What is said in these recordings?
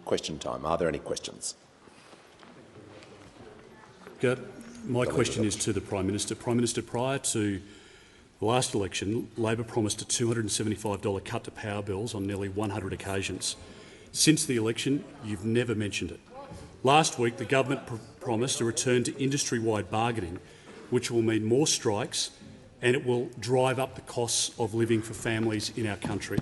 question time. Are there any questions? My question is to the Prime Minister. Prime Minister, prior to the last election, Labor promised a $275 cut to power bills on nearly 100 occasions. Since the election, you've never mentioned it. Last week, the government promised a return to industry-wide bargaining, which will mean more strikes and it will drive up the costs of living for families in our country.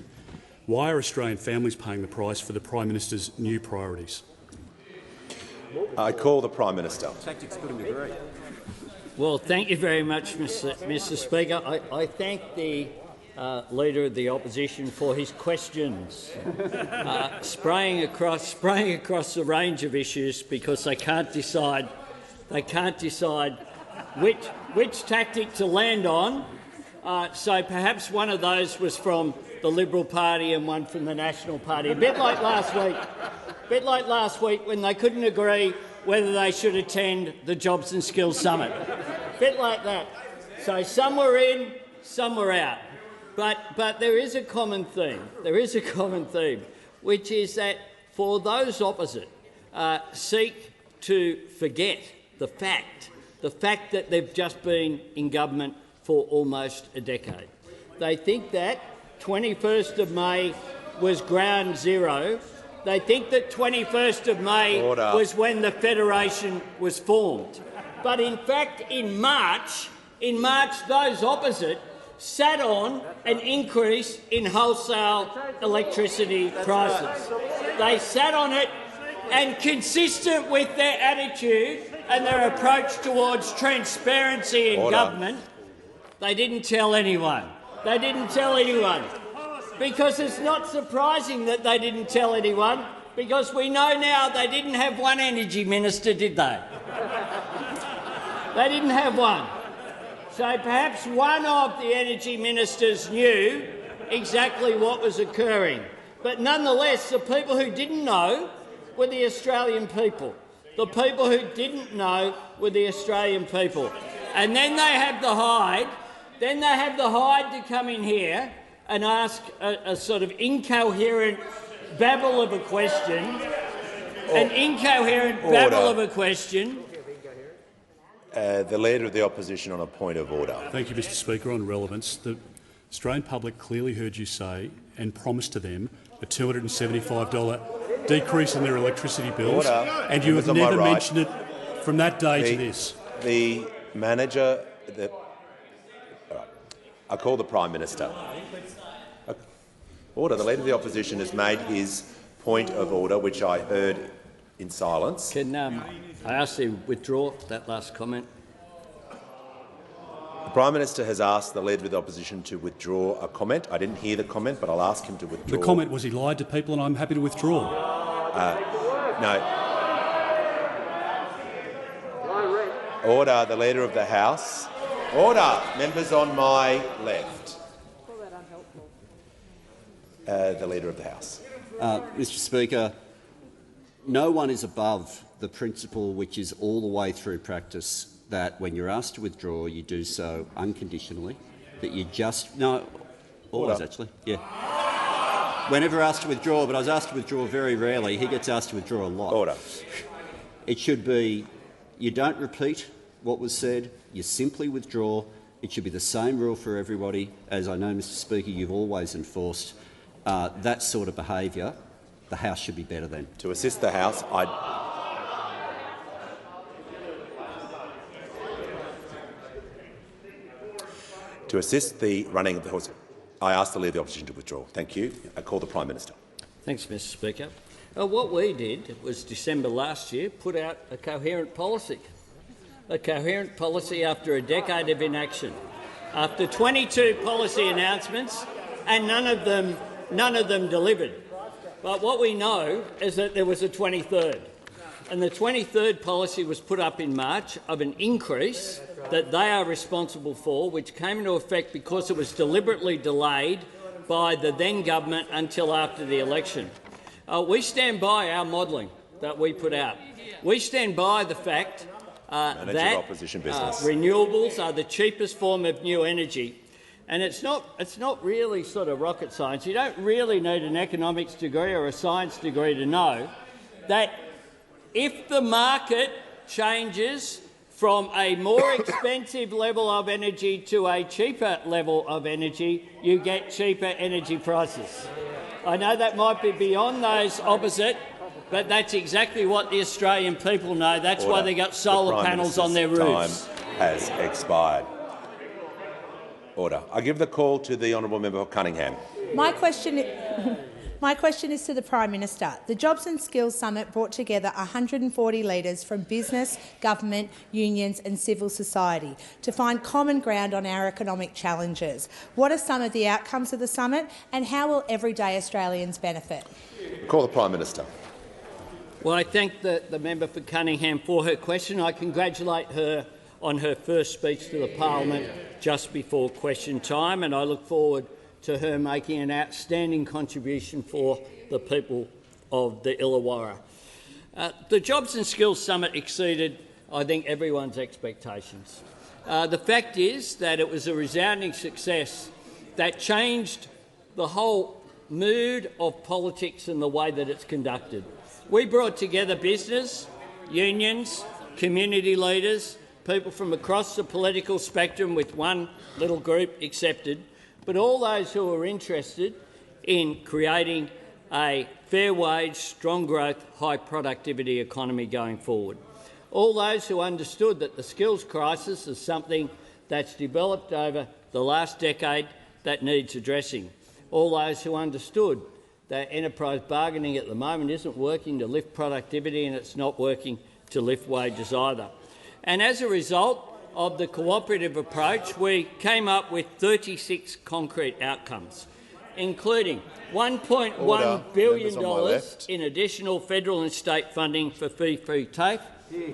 Why are Australian families paying the price for the Prime Minister's new priorities? I call the Prime Minister. Well, thank you very much, Mr. Speaker. I thank the Leader of the Opposition for his questions, spraying across the range of issues because they can't decide which tactic to land on. So perhaps one of those was from the Liberal Party and one from the National Party. A bit like last week when they couldn't agree whether they should attend the Jobs and Skills Summit. A bit like that. So some were in, some were out. But there is a common theme. There is a common theme, which is that for those opposite seek to forget the fact that they've just been in government for almost a decade. They think that 21st of May was ground zero. They think that 21st of May was when the Federation was formed. But in fact, in March, those opposite sat on an increase in wholesale electricity prices. They sat on it, and consistent with their attitude and their approach towards transparency in government, they didn't tell anyone. They didn't tell anyone. Because it's not surprising that they didn't tell anyone, because we know now they didn't have one energy minister, did they? They didn't have one. So perhaps one of the energy ministers knew exactly what was occurring. But nonetheless, the people who didn't know were the Australian people. The people who didn't know were the Australian people. And then they have the hide. Then they have the hide to come in here and ask a sort of incoherent babble of a question. An incoherent babble of a question. The Leader of the Opposition on a point of order. Thank you, Mr. Speaker. On relevance, the Australian public clearly heard you say and promised to them a $275 decrease in their electricity bills, and you have never mentioned it from that day to this. The manager. I call the Prime Minister. Order. The Leader of the Opposition has made his point of order, which I heard in silence. Can I ask you to withdraw that last comment? The Prime Minister has asked the Leader of the Opposition to withdraw a comment. I didn't hear the comment, but I'll ask him to withdraw. The comment was he lied to people, and I'm happy to withdraw. No. Order. The Leader of the House. Order. Members on my left. The Leader of the House. Mr. Speaker, no one is above the principle, which is all the way through practice, that when you're asked to withdraw, you do so unconditionally. That you just always actually, yeah. Whenever asked to withdraw, but I was asked to withdraw very rarely. He gets asked to withdraw a lot. Order. It should be you don't repeat what was said. You simply withdraw. It should be the same rule for everybody. As I know, Mr. Speaker, you've always enforced that sort of behaviour. The House should be better then. To assist the House, to assist the running of the House, I ask the Leader of the Opposition to withdraw. Thank you. I call the Prime Minister. Thanks, Mr. Speaker. What we did was December last year put out a coherent policy. A coherent policy after a decade of inaction, after 22 policy announcements, and none of them delivered. But what we know is that there was a 23rd, and the 23rd policy was put up in March of an increase that they are responsible for, which came into effect because it was deliberately delayed by the then government until after the election. We stand by our modelling that we put out. We stand by the fact that renewables are the cheapest form of new energy, and it's not really sort of rocket science. You don't really need an economics degree or a science degree to know that if the market changes from a more expensive level of energy to a cheaper level of energy, you get cheaper energy prices. I know that might be beyond those opposite, but that's exactly what the Australian people know. That's why they got solar panels on their roofs. Time has expired. Order. I give the call to the honourable member for Cunningham. My question is to the Prime Minister. The Jobs and Skills Summit brought together 140 leaders from business, government, unions and civil society to find common ground on our economic challenges. What are some of the outcomes of the summit, and how will everyday Australians benefit? Call the Prime Minister. Well, I thank the member for Cunningham for her question. I congratulate her on her first speech to the parliament just before question time, and I look forward to her making an outstanding contribution for the people of the Illawarra. The Jobs and Skills Summit exceeded, I think, everyone's expectations. The fact is that it was a resounding success that changed the whole mood of politics and the way that it's conducted. We brought together business, unions, community leaders, people from across the political spectrum, with one little group accepted, but all those who are interested in creating a fair wage, strong growth, high productivity economy going forward. All those who understood that the skills crisis is something that's developed over the last decade that needs addressing. All those who understood that enterprise bargaining at the moment isn't working to lift productivity, and it's not working to lift wages either. And as a result of the cooperative approach, we came up with 36 concrete outcomes, including $1.1 billion in additional federal and state funding for fee-free TAFE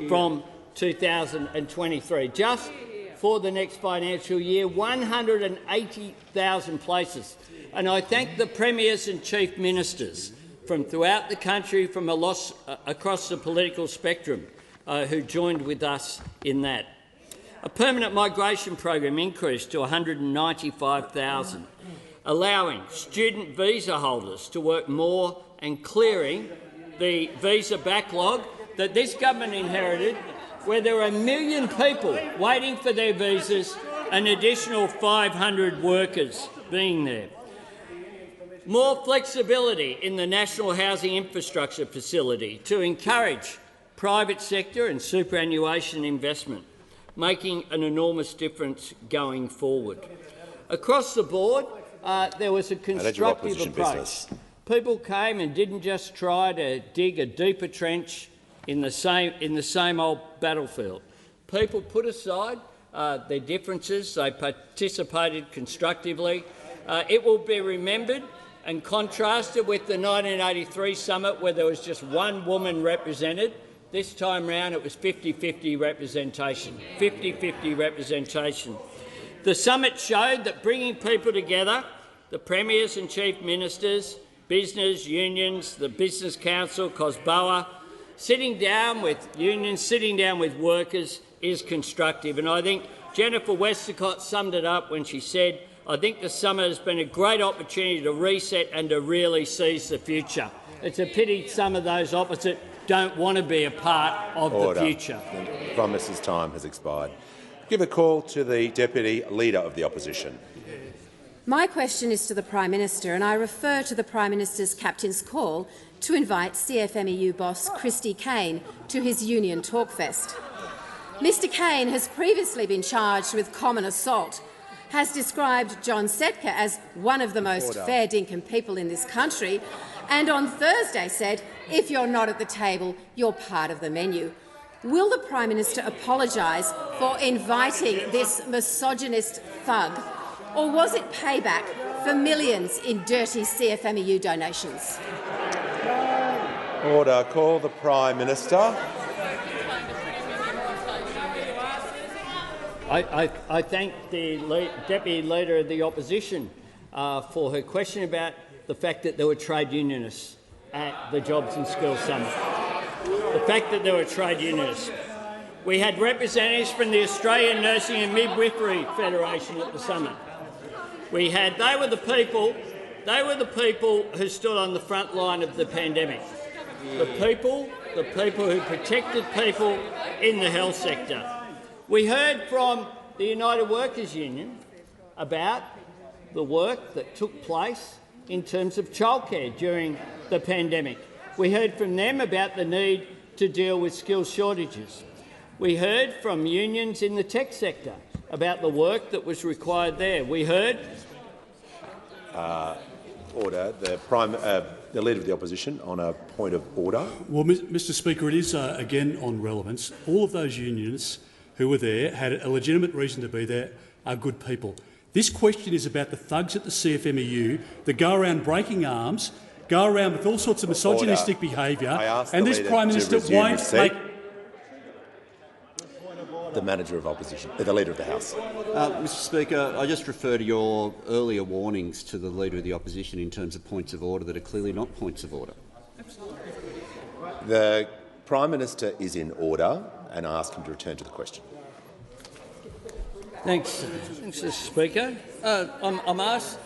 from 2023. Just for the next financial year, 180,000 places. And I thank the premiers and chief ministers from throughout the country, from across the political spectrum, who joined with us in that. A permanent migration program increased to 195,000, allowing student visa holders to work more and clearing the visa backlog that this government inherited, where there are 1 million people waiting for their visas, an additional 500 workers being there. More flexibility in the National Housing Infrastructure Facility to encourage private sector and superannuation investment, making an enormous difference going forward. Across the board, there was a constructive approach. People came and didn't just try to dig a deeper trench in the same old battlefield. People put aside their differences. They participated constructively. It will be remembered and contrasted with the 1983 summit, where there was just one woman represented. This time round it was 50-50 representation. 50-50 representation. The summit showed that bringing people together, the premiers and chief ministers, business, unions, the Business Council, COSBOA, sitting down with unions, sitting down with workers is constructive. And I think Jennifer Westacott summed it up when she said, I think the summit has been a great opportunity to reset and to really seize the future. It's a pity some of those opposite don't want to be a part of the future. The Prime Minister's time has expired. Give a call to the Deputy Leader of the Opposition. My question is to the Prime Minister, and I refer to the Prime Minister's captain's call to invite CFMEU boss Christy Kane to his union talkfest. Mr Kane has previously been charged with common assault, has described John Setka as one of the most fair dinkum people in this country, and on Thursday said, if you're not at the table, you're part of the menu. Will the Prime Minister apologise for inviting this misogynist thug, or was it payback for millions in dirty CFMEU donations? Order. Call the Prime Minister. I thank the Deputy Leader of the Opposition for her question about the fact that there were trade unionists at the Jobs and Skills Summit. The fact that there were trade unionists. We had representatives from the Australian Nursing and Midwifery Federation at the summit. They were the people who stood on the front line of the pandemic. the people who protected people in the health sector. We heard from the United Workers Union about the work that took place in terms of childcare during the pandemic. We heard from them about the need to deal with skills shortages. We heard from unions in the tech sector about the work that was required there. We heard Order. The Leader of the Opposition on a point of order. Well, Mr Speaker, it is again on relevance. All of those unions who were there had a legitimate reason to be there, are good people. This question is about the thugs at the CFMEU that go around breaking arms, go around with all sorts of misogynistic behaviour, and this Prime Minister won't make... The Manager of Opposition, the Leader of the House. Mr Speaker, I just refer to your earlier warnings to the Leader of the Opposition in terms of points of order that are clearly not points of order. The Prime Minister is in order, and I ask him to return to the question. Thanks, Mr Speaker. I'm asked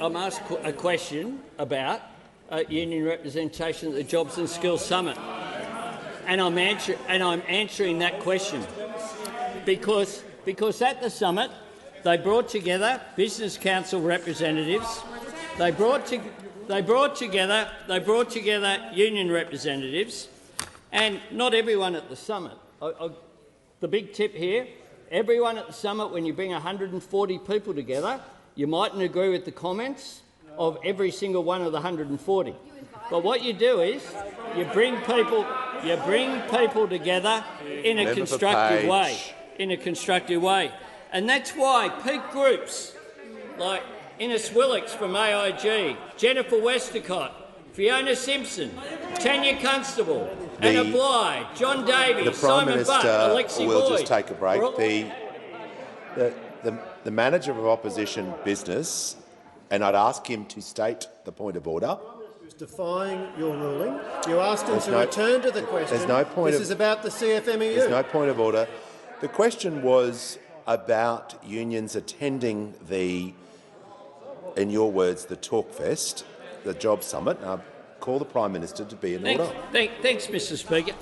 a question about union representation at the Jobs and Skills Summit, and I'm answering that question because at the summit they brought together Business Council representatives, they brought together union representatives, and not everyone at the summit. The big tip here. Everyone at the summit, when you bring 140 people together, you mightn't agree with the comments of every single one of the 140. But what you do is you bring people together in a constructive way. And that's why peak groups like Innes Willicks from AIG, Jennifer Westacott, Fiona Simpson, Tanya Constable, Anna Bligh, John Davies, Simon Butt, Alexi will Boyd. Just take a break. The Manager of Opposition Business, and I'd ask him to state the point of order. He's defying your ruling. You asked him to return to the question. There's no point. This is about the CFMEU. There's no point of order. The question was about unions attending the, in your words, the Talkfest, the Job Summit. I call the Prime Minister to be in order. Thanks, Mr Speaker.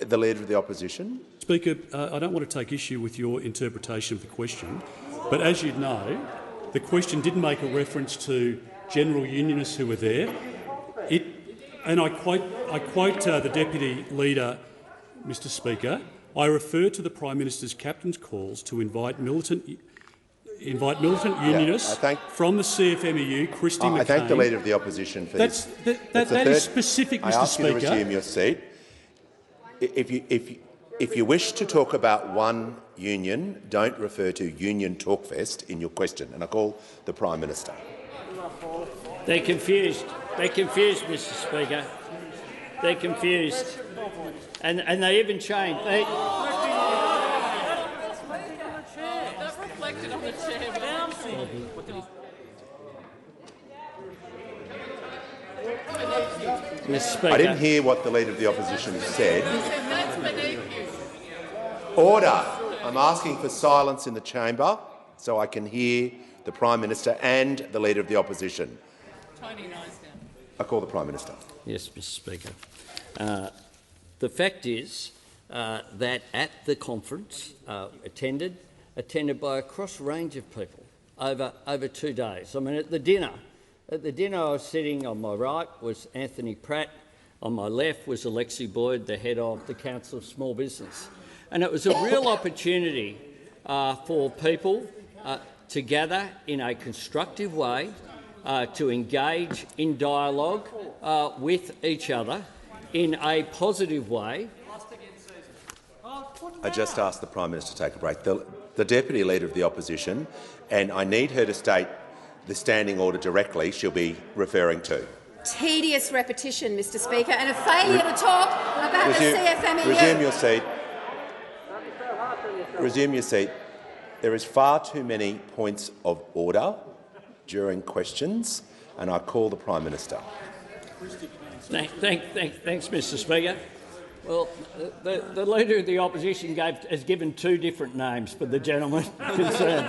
The Leader of the Opposition. Speaker, I don't want to take issue with your interpretation of the question, but as you know, the question didn't make a reference to general unionists who were there. And I quote the Deputy Leader, Mr Speaker, I refer to the Prime Minister's captain's calls to invite militant unionists from the CFMEU, Christy McCain. I thank the Leader of the Opposition for this. That is specific, Mr Speaker. I ask you to resume your seat. If you wish to talk about one union, don't refer to Union Talkfest in your question. And I call the Prime Minister. They're confused. They're confused, Mr Speaker. They're confused. And they even changed. Mr Speaker. I didn't hear what the Leader of the Opposition said. Order. I'm asking for silence in the chamber so I can hear the Prime Minister and the Leader of the Opposition. I call the Prime Minister. Yes, Mr Speaker. The fact is that at the conference, attended by a cross range of people over 2 days. I mean, at the dinner I was sitting on my right was Anthony Pratt, on my left was Alexi Boyd, the head of the Council of Small Business. And it was a real opportunity for people to gather in a constructive way, to engage in dialogue with each other in a positive way. I just asked the Prime Minister to take a break. The Deputy Leader of the Opposition, and I need her to state the standing order directly she'll be referring to. Tedious repetition, Mr Speaker, and a failure to talk about the CFMEU. Resume your seat. Resume your seat. There is far too many points of order during questions, and I call the Prime Minister. Thanks, Mr Speaker. Well, the Leader of the Opposition has given two different names for the gentleman concerned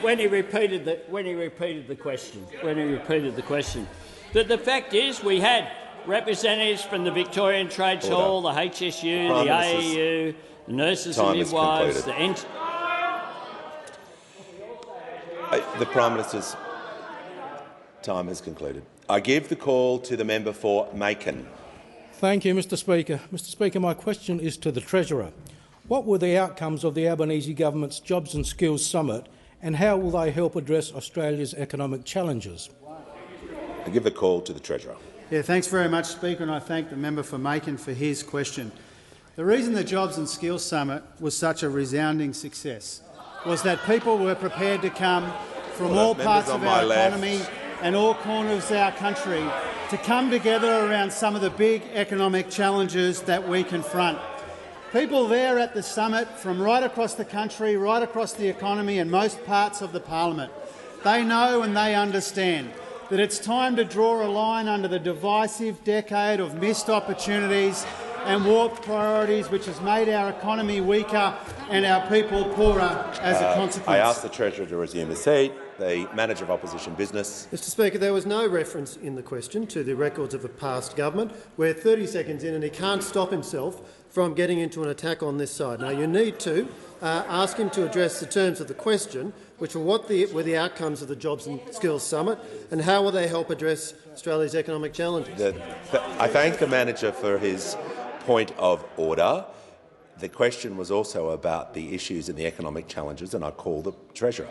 when he repeated the question. The fact is, we had representatives from the Victorian Trades Hall, the HSU, the AEU, the nurses and midwives, the Prime Minister's time has concluded. I give the call to the member for Macon. Thank you, Mr Speaker. Mr Speaker, my question is to the Treasurer. What were the outcomes of the Albanese Government's Jobs and Skills Summit, and how will they help address Australia's economic challenges? I give the call to the Treasurer. Yeah, thanks very much, Speaker, and I thank the member for Macon for his question. The reason the Jobs and Skills Summit was such a resounding success was that people were prepared to come from all parts of our economy and all corners of our country to come together around some of the big economic challenges that we confront. People there at the summit from right across the country, right across the economy and most parts of the parliament, they know and they understand that it's time to draw a line under the divisive decade of missed opportunities and warped priorities which has made our economy weaker and our people poorer as a consequence. I ask the Treasurer to resume his seat. The Manager of Opposition Business. Mr Speaker, there was no reference in the question to the records of a past government. We're 30 seconds in and he can't stop himself from getting into an attack on this side. Now, you need to ask him to address the terms of the question, which were what were the outcomes of the Jobs and Skills Summit and how will they help address Australia's economic challenges. I thank the Manager for his point of order. The question was also about the issues and the economic challenges, and I call the Treasurer.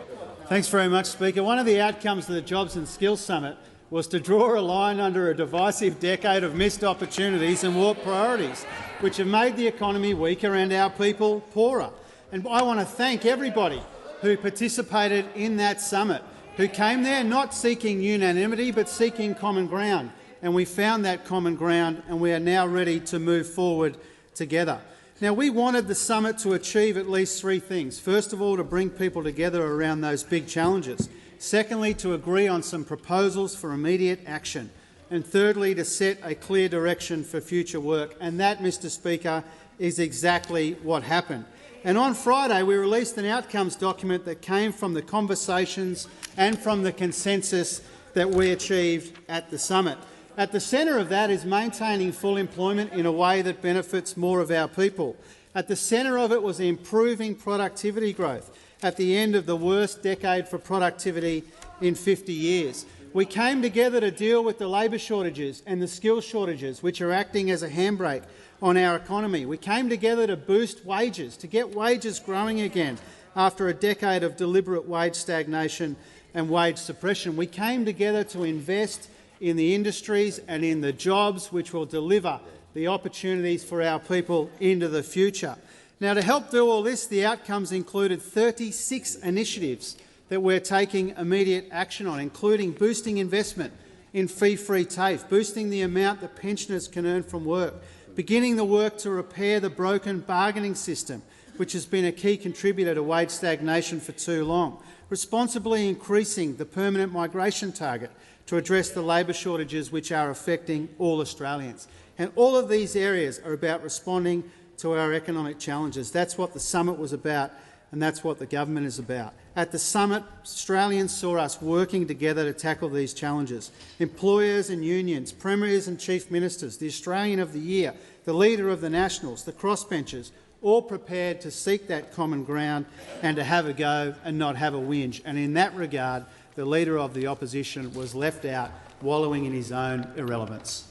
Thanks very much, Speaker. One of the outcomes of the Jobs and Skills Summit was to draw a line under a divisive decade of missed opportunities and warped priorities, which have made the economy weaker and our people poorer. And I want to thank everybody who participated in that summit, who came there not seeking unanimity but seeking common ground. And we found that common ground and we are now ready to move forward together. Now, we wanted the summit to achieve at least three things. First of all, to bring people together around those big challenges. Secondly, to agree on some proposals for immediate action. And thirdly, to set a clear direction for future work. And that, Mr Speaker, is exactly what happened. And on Friday, we released an outcomes document that came from the conversations and from the consensus that we achieved at the summit. At the centre of that is maintaining full employment in a way that benefits more of our people. At the centre of it was improving productivity growth at the end of the worst decade for productivity in 50 years. We came together to deal with the labour shortages and the skills shortages which are acting as a handbrake on our economy. We came together to boost wages, to get wages growing again after a decade of deliberate wage stagnation and wage suppression. We came together to invest in the industries and in the jobs which will deliver the opportunities for our people into the future. Now, to help do all this, the outcomes included 36 initiatives that we're taking immediate action on, including boosting investment in fee-free TAFE, boosting the amount that pensioners can earn from work, beginning the work to repair the broken bargaining system, which has been a key contributor to wage stagnation for too long, responsibly increasing the permanent migration target to address the labour shortages which are affecting all Australians. And all of these areas are about responding to our economic challenges. That's what the summit was about, and that's what the government is about. At the summit, Australians saw us working together to tackle these challenges. Employers and unions, premiers and chief ministers, the Australian of the Year, the Leader of the Nationals, the crossbenchers, all prepared to seek that common ground and to have a go and not have a whinge. And in that regard, the Leader of the Opposition was left out, wallowing in his own irrelevance.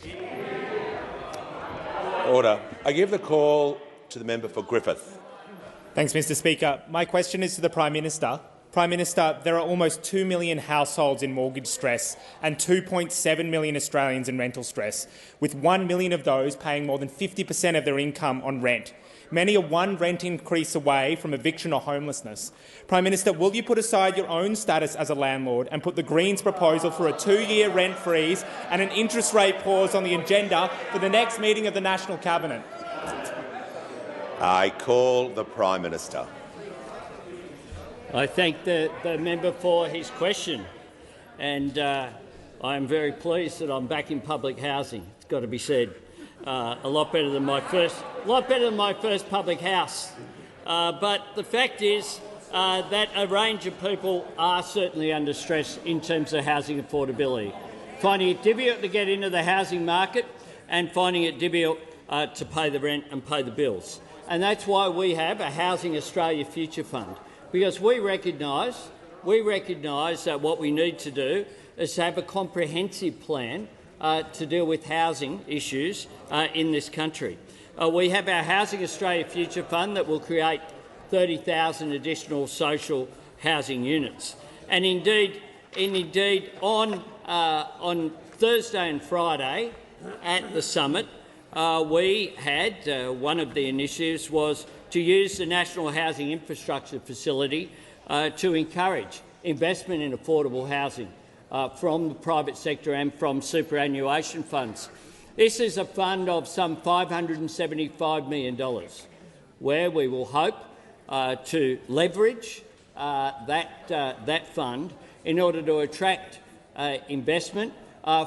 Order. I give the call to the member for Griffith. Thanks, Mr Speaker. My question is to the Prime Minister. Prime Minister, there are almost 2 million households in mortgage stress and 2.7 million Australians in rental stress, with 1 million of those paying more than 50% of their income on rent. Many are one rent increase away from eviction or homelessness. Prime Minister, will you put aside your own status as a landlord and put the Greens' proposal for a 2-year rent freeze and an interest rate pause on the agenda for the next meeting of the National Cabinet? I call the Prime Minister. I thank the member for his question, and I am very pleased that I'm back in public housing. It's got to be said. a lot better than my first public house. But the fact is that a range of people are certainly under stress in terms of housing affordability, finding it difficult to get into the housing market and finding it difficult to pay the rent and pay the bills. And that's why we have a Housing Australia Future Fund, because we recognise that what we need to do is to have a comprehensive plan to deal with housing issues in this country. We have our Housing Australia Future Fund that will create 30,000 additional social housing units. And indeed on Thursday and Friday at the summit, we had one of the initiatives was to use the National Housing Infrastructure Facility to encourage investment in affordable housing from the private sector and from superannuation funds. This is a fund of some $575 million, where we will hope to leverage that fund in order to attract investment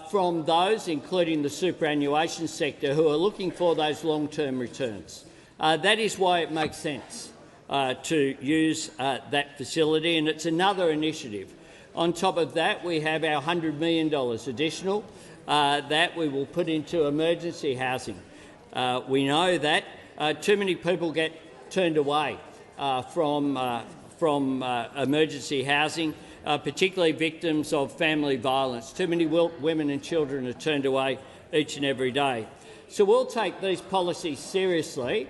from those, including the superannuation sector, who are looking for those long-term returns. That is why it makes sense to use that facility, and it's another initiative. On top of that, we have our $100 million additional that we will put into emergency housing. We know that too many people get turned away from emergency housing, particularly victims of family violence. Too many women and children are turned away each and every day. So we'll take these policies seriously.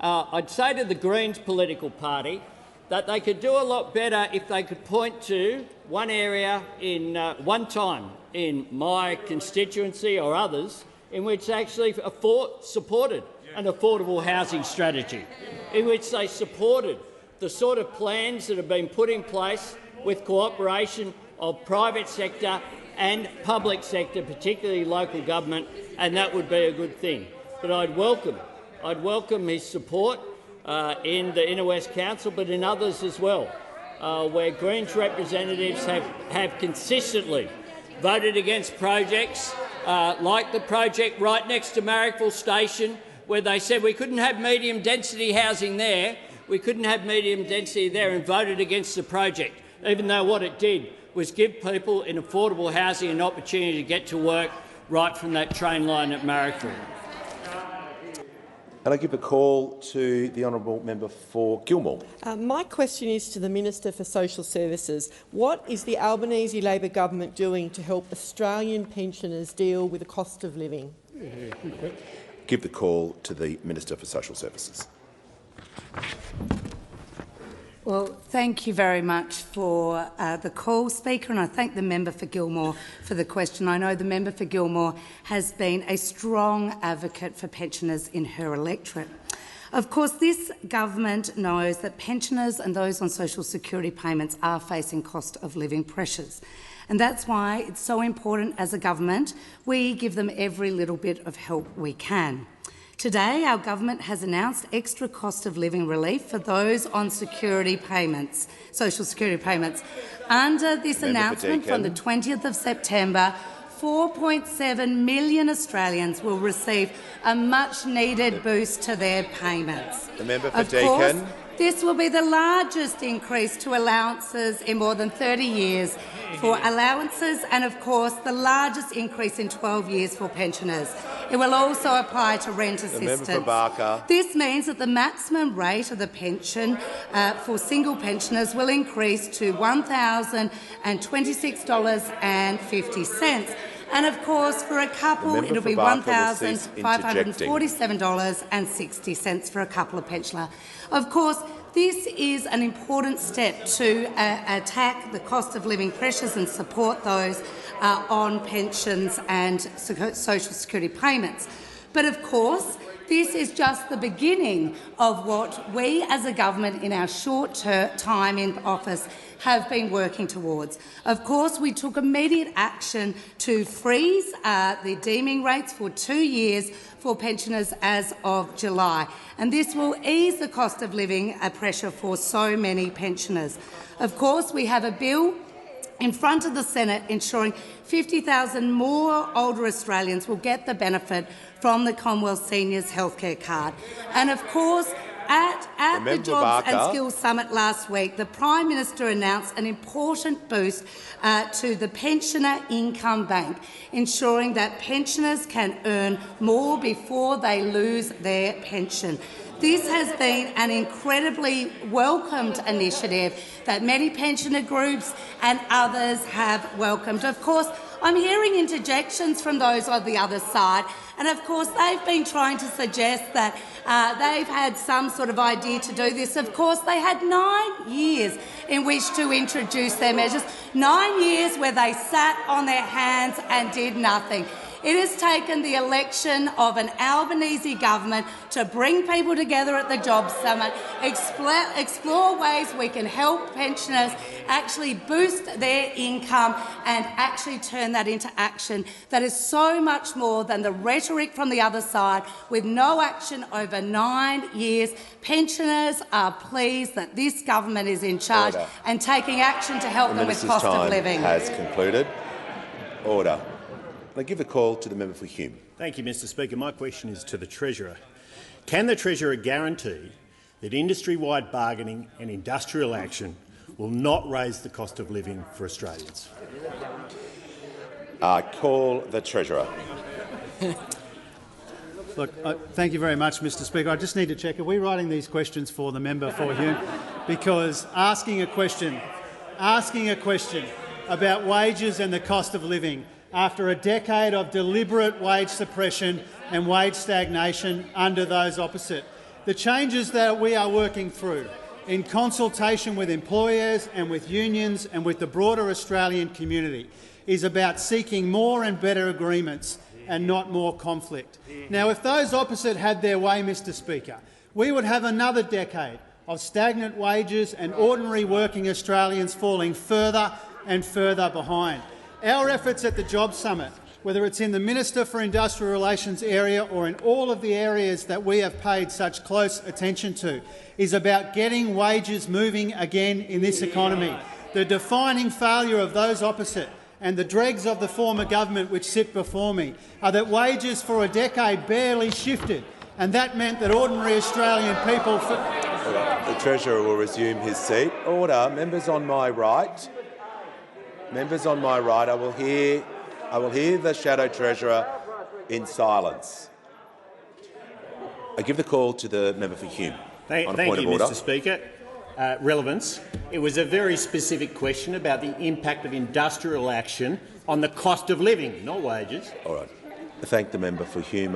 I'd say to the Greens political party that they could do a lot better if they could point to one area in one time in my constituency or others in which they actually supported an affordable housing strategy, in which they supported the sort of plans that have been put in place with cooperation of private sector and public sector, particularly local government, and that would be a good thing. But I'd welcome his support in the Inner West Council, but in others as well, where Greens representatives have consistently voted against projects like the project right next to Marrickville Station, where they said we couldn't have medium density housing there, and voted against the project, even though what it did was give people in affordable housing an opportunity to get to work right from that train line at Marrickville. And I give a call to the honourable member for Gilmore. My question is to the Minister for Social Services. What is the Albanese Labor government doing to help Australian pensioners deal with the cost of living? Give the call to the Minister for Social Services. Well, thank you very much for the call, Speaker, and I thank the member for Gilmore for the question. I know the member for Gilmore has been a strong advocate for pensioners in her electorate. Of course, this government knows that pensioners and those on social security payments are facing cost of living pressures. And that's why it's so important as a government we give them every little bit of help we can. Today, our government has announced extra cost of living relief for those on security payments, social security payments. Under this announcement from the 20th of September, 4.7 million Australians will receive a much-needed boost to their payments. The member for Deakin. This will be the largest increase to allowances in more than 30 years for allowances and, of course, the largest increase in 12 years for pensioners. It will also apply to rent assistance. The member for Barker. This means that the maximum rate of the pension for single pensioners will increase to $1,026.50. And, of course, for a couple, it will be $1,547.60 for a couple of pensioners. Of course, this is an important step to attack the cost of living pressures and support those on pensions and social security payments. But, of course, this is just the beginning of what we as a government in our short time in office have been working towards. Of course, we took immediate action to freeze the deeming rates for 2 years for pensioners as of July, and this will ease the cost of living pressure for so many pensioners. Of course, we have a bill in front of the Senate, ensuring 50,000 more older Australians will get the benefit from the Commonwealth Seniors Healthcare Card. And of course, at the Jobs and Skills Summit last week, the Prime Minister announced an important boost to the Pensioner Income Bank, ensuring that pensioners can earn more before they lose their pension. This has been an incredibly welcomed initiative that many pensioner groups and others have welcomed. Of course, I'm hearing interjections from those on the other side, and of course they've been trying to suggest that they've had some sort of idea to do this. Of course, they had 9 years in which to introduce their measures, 9 years where they sat on their hands and did nothing. It has taken the election of an Albanese government to bring people together at the Jobs Summit, explore ways we can help pensioners actually boost their income and actually turn that into action. That is so much more than the rhetoric from the other side. With no action over 9 years, pensioners are pleased that this government is in charge and taking action to help them with cost of living. The Minister's time has concluded. Order. I give the call to the member for Hume. Thank you, Mr Speaker. My question is to the Treasurer. Can the Treasurer guarantee that industry-wide bargaining and industrial action will not raise the cost of living for Australians? Call the Treasurer. Look, thank you very much, Mr Speaker. I just need to check, are we writing these questions for the member for Hume? Because asking a question about wages and the cost of living after a decade of deliberate wage suppression and wage stagnation under those opposite. The changes that we are working through in consultation with employers and with unions and with the broader Australian community is about seeking more and better agreements and not more conflict. Now, if those opposite had their way, Mr Speaker, we would have another decade of stagnant wages and ordinary working Australians falling further and further behind. Our efforts at the Jobs Summit, whether it's in the Minister for Industrial Relations area or in all of the areas that we have paid such close attention to, is about getting wages moving again in this economy. The defining failure of those opposite and the dregs of the former government which sit before me are that wages for a decade barely shifted, and that meant that ordinary Australian people— The Treasurer will resume his seat. Order. Members on my right. Members on my right, I will hear the Shadow Treasurer in silence. I give the call to the member for Hume. Thank you, Mr Speaker. Relevance. It was a very specific question about the impact of industrial action on the cost of living, not wages. All right. I thank the member for Hume.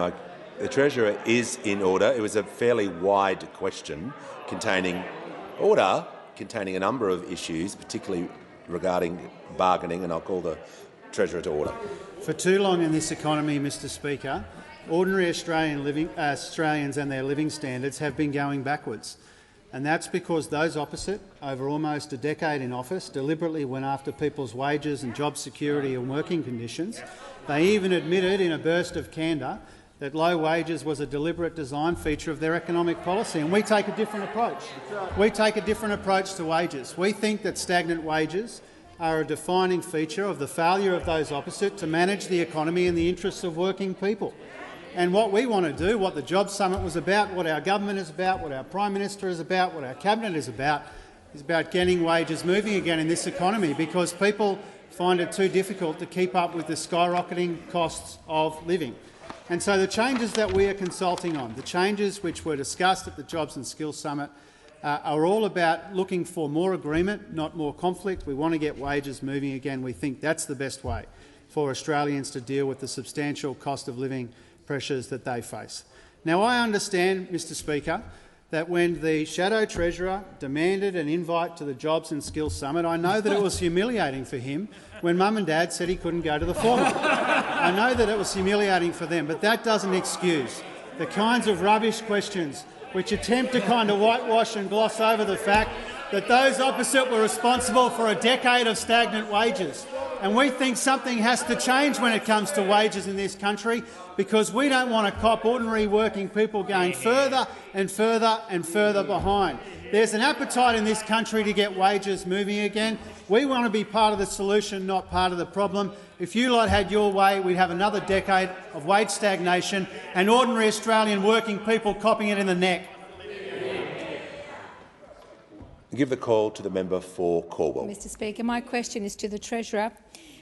The Treasurer is in order. It was a fairly wide question containing a number of issues, particularly regarding bargaining, and I'll call the Treasurer to order. For too long in this economy, Mr Speaker, ordinary Australians and their living standards have been going backwards. And that's because those opposite, over almost a decade in office, deliberately went after people's wages and job security and working conditions. They even admitted in a burst of candour that low wages was a deliberate design feature of their economic policy, and we take a different approach. We take a different approach to wages. We think that stagnant wages are a defining feature of the failure of those opposite to manage the economy in the interests of working people. And what we want to do, what the Jobs Summit was about, what our government is about, what our Prime Minister is about, what our Cabinet is about getting wages moving again in this economy, because people find it too difficult to keep up with the skyrocketing costs of living. And so the changes that we are consulting on, the changes which were discussed at the Jobs and Skills Summit, are all about looking for more agreement, not more conflict. We want to get wages moving again. We think that's the best way for Australians to deal with the substantial cost of living pressures that they face. Now, I understand, Mr Speaker, that when the Shadow Treasurer demanded an invite to the Jobs and Skills Summit, I know that it was humiliating for him when Mum and Dad said he couldn't go to the former. I know that it was humiliating for them, but that doesn't excuse the kinds of rubbish questions which attempt to kind of whitewash and gloss over the fact that those opposite were responsible for a decade of stagnant wages. And we think something has to change when it comes to wages in this country, because we don't want to cop ordinary working people going further and further and further behind. There's an appetite in this country to get wages moving again. We want to be part of the solution, not part of the problem. If you lot had your way, we'd have another decade of wage stagnation and ordinary Australian working people copping it in the neck. Give the call to the member for Cornwall. Mr Speaker, my question is to the Treasurer.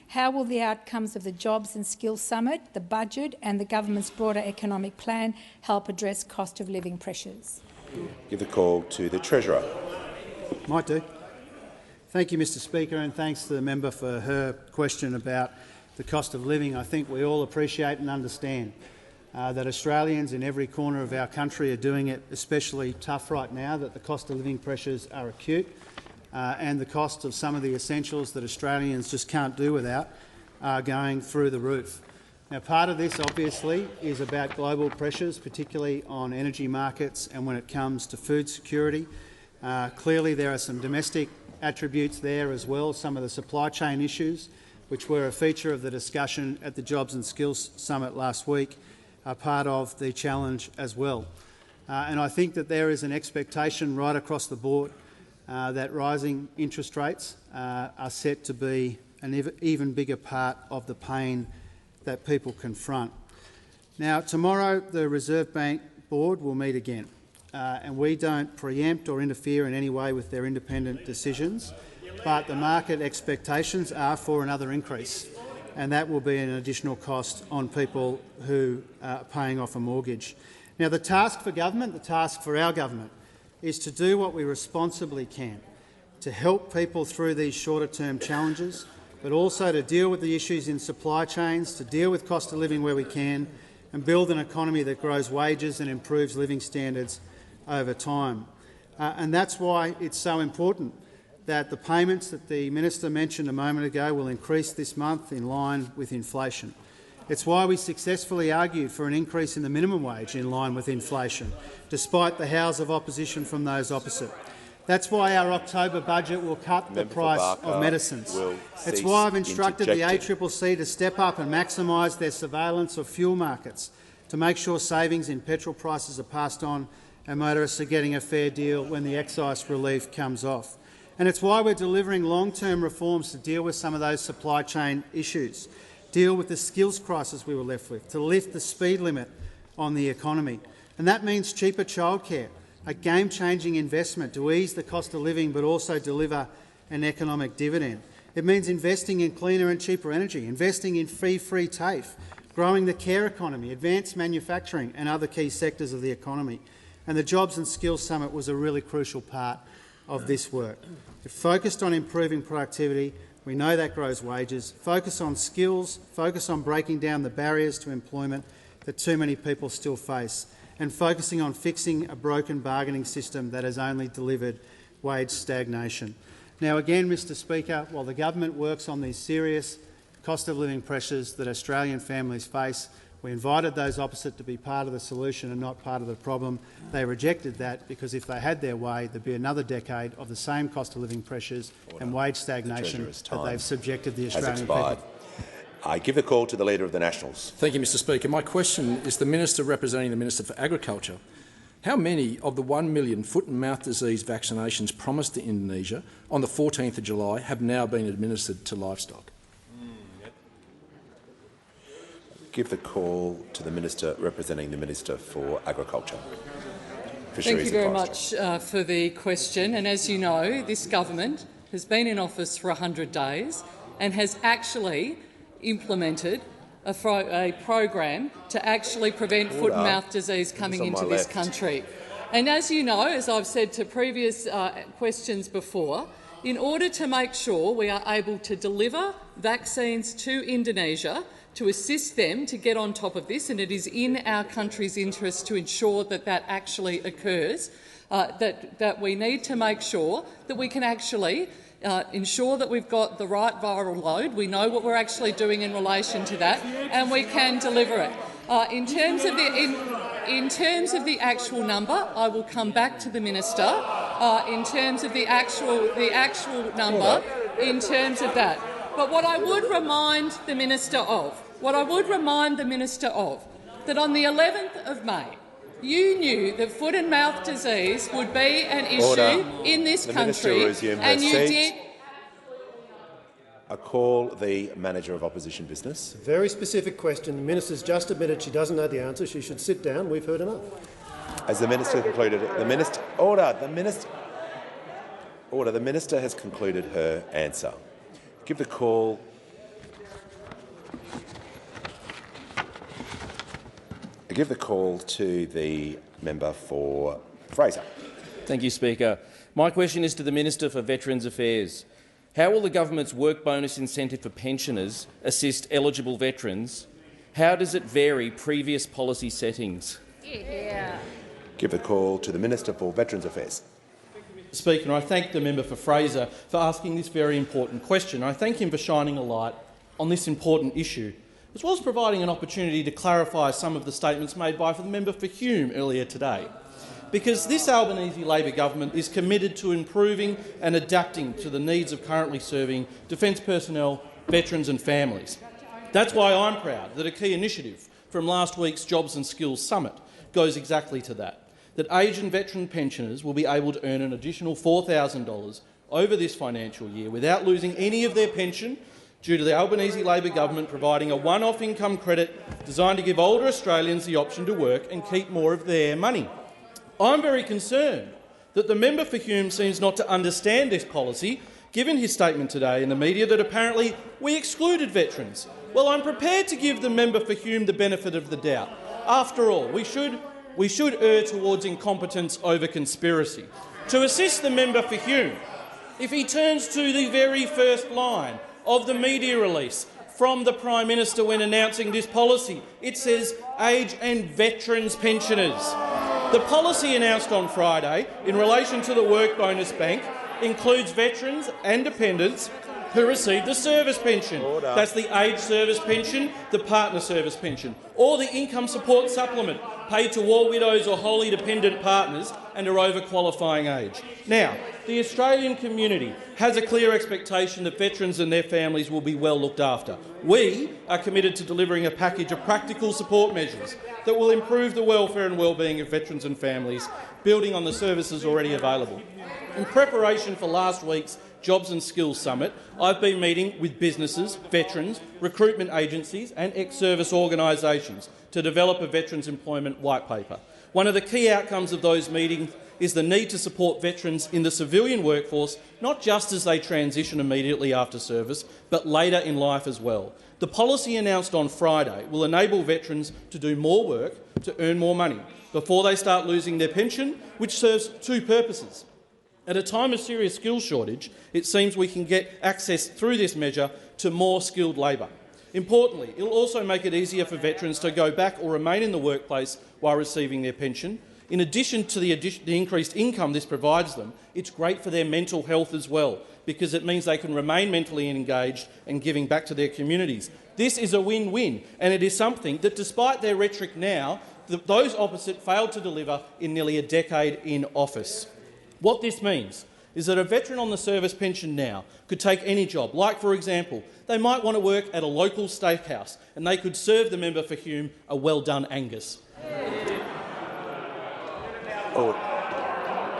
How will the outcomes of the Jobs and Skills Summit, the budget and the government's broader economic plan help address cost of living pressures? Give the call to the Treasurer. Might do. Thank you, Mr Speaker, and thanks to the member for her question about the cost of living. I think we all appreciate and understand that Australians in every corner of our country are doing it especially tough right now, that the cost of living pressures are acute. And the cost of some of the essentials that Australians just can't do without are going through the roof. Now, part of this, obviously, is about global pressures, particularly on energy markets and when it comes to food security. Clearly, there are some domestic attributes there as well, some of the supply chain issues, which were a feature of the discussion at the Jobs and Skills Summit last week, are part of the challenge as well. And I think that there is an expectation right across the board that rising interest rates are set to be an even bigger part of the pain that people confront. Now, tomorrow the Reserve Bank Board will meet again, and we don't preempt or interfere in any way with their independent decisions, but the market expectations are for another increase, and that will be an additional cost on people who are paying off a mortgage. Now, the task for government, the task for our government, is to do what we responsibly can to help people through these shorter-term challenges, but also to deal with the issues in supply chains, to deal with cost of living where we can, and build an economy that grows wages and improves living standards over time. And that's why it's so important that the payments that the minister mentioned a moment ago will increase this month in line with inflation. It's why we successfully argued for an increase in the minimum wage in line with inflation, despite the howls of opposition from those opposite. That's why our October budget will cut the price of medicines. It's why I've instructed the ACCC to step up and maximise their surveillance of fuel markets to make sure savings in petrol prices are passed on and motorists are getting a fair deal when the excise relief comes off. And it's why we're delivering long-term reforms to deal with some of those supply chain issues, deal with the skills crisis we were left with, to lift the speed limit on the economy. And that means cheaper childcare, a game-changing investment to ease the cost of living but also deliver an economic dividend. It means investing in cleaner and cheaper energy, investing in free TAFE, growing the care economy, advanced manufacturing and other key sectors of the economy. And the Jobs and Skills Summit was a really crucial part of this work. It focused on improving productivity. We know that grows wages. Focus on skills, focus on breaking down the barriers to employment that too many people still face, and focusing on fixing a broken bargaining system that has only delivered wage stagnation. Now again, Mr Speaker, while the government works on these serious cost of living pressures that Australian families face, we invited those opposite to be part of the solution and not part of the problem. They rejected that because if they had their way, there'd be another decade of the same cost of living pressures and wage stagnation that they've subjected the Australian people. I give the call to the Leader of the Nationals. Thank you, Mr Speaker. My question is the Minister representing the Minister for Agriculture. How many of the 1 million foot and mouth disease vaccinations promised to Indonesia on the 14th of July have now been administered to livestock? Give the call to the Minister representing the Minister for Agriculture. Thank you very much for the question. And as you know, this government has been in office for 100 days and has actually implemented a program to actually prevent foot and mouth disease coming into this country. And as you know, as I've said to previous questions before, in order to make sure we are able to deliver vaccines to Indonesia, to assist them to get on top of this, and it is in our country's interest to ensure that that actually occurs, that we need to make sure that we can actually ensure that we've got the right viral load. We know what we're actually doing in relation to that, and we can deliver it. In terms of the actual number, I will come back to the minister. In terms of the actual number, in terms of that. But what I would remind the minister of, that on the 11th of May, You knew that foot and mouth disease would be an issue Order. in this The country, Minister will resume her and you seat. did. I call the Manager of Opposition Business. Very specific question. The minister's just admitted she doesn't know the answer. She should sit down. We've heard enough. As the Minister concluded, the Minister has concluded her answer. Give the call. I give the call to the member for Fraser. Thank you, Speaker. My question is to the Minister for Veterans Affairs. How will the government's work bonus incentive for pensioners assist eligible veterans? How does it vary previous policy settings? Give the call to the Minister for Veterans Affairs. Speaker, and I thank the member for Fraser for asking this very important question. I thank him for shining a light on this important issue, as well as providing an opportunity to clarify some of the statements made by the member for Hume earlier today. Because this Albanese Labor government is committed to improving and adapting to the needs of currently serving defence personnel, veterans and families. That's why I'm proud that a key initiative from last week's Jobs and Skills Summit goes exactly to that aged and veteran pensioners will be able to earn an additional $4,000 over this financial year without losing any of their pension due to the Albanese Labor government providing a one-off income credit designed to give older Australians the option to work and keep more of their money. I'm very concerned that the member for Hume seems not to understand this policy, given his statement today in the media that apparently we excluded veterans. Well, I'm prepared to give the member for Hume the benefit of the doubt. After all, we should err towards incompetence over conspiracy. To assist the member for Hume, if he turns to the very first line of the media release from the Prime Minister when announcing this policy, it says age and veterans pensioners. The policy announced on Friday in relation to the Work Bonus Bank includes veterans and dependents who receive the service pension. That's the age service pension, the partner service pension, or the income support supplement paid to war widows or wholly dependent partners and are over qualifying age. Now, the Australian community has a clear expectation that veterans and their families will be well looked after. We are committed to delivering a package of practical support measures that will improve the welfare and well-being of veterans and families, building on the services already available. In preparation for last week's Jobs and Skills Summit, I've been meeting with businesses, veterans, recruitment agencies and ex-service organisations to develop a veterans employment white paper. One of the key outcomes of those meetings is the need to support veterans in the civilian workforce, not just as they transition immediately after service, but later in life as well. The policy announced on Friday will enable veterans to do more work to earn more money before they start losing their pension, which serves two purposes. At a time of serious skills shortage, it seems we can get access through this measure to more skilled labour. Importantly, it will also make it easier for veterans to go back or remain in the workplace while receiving their pension. In addition to the increased income this provides them, it's great for their mental health as well, because it means they can remain mentally engaged and giving back to their communities. This is a win-win, and it is something that, despite their rhetoric now, those opposite failed to deliver in nearly a decade in office. What this means is that a veteran on the service pension now could take any job, like, for example, they might want to work at a local steakhouse and they could serve the member for Hume a well-done Angus.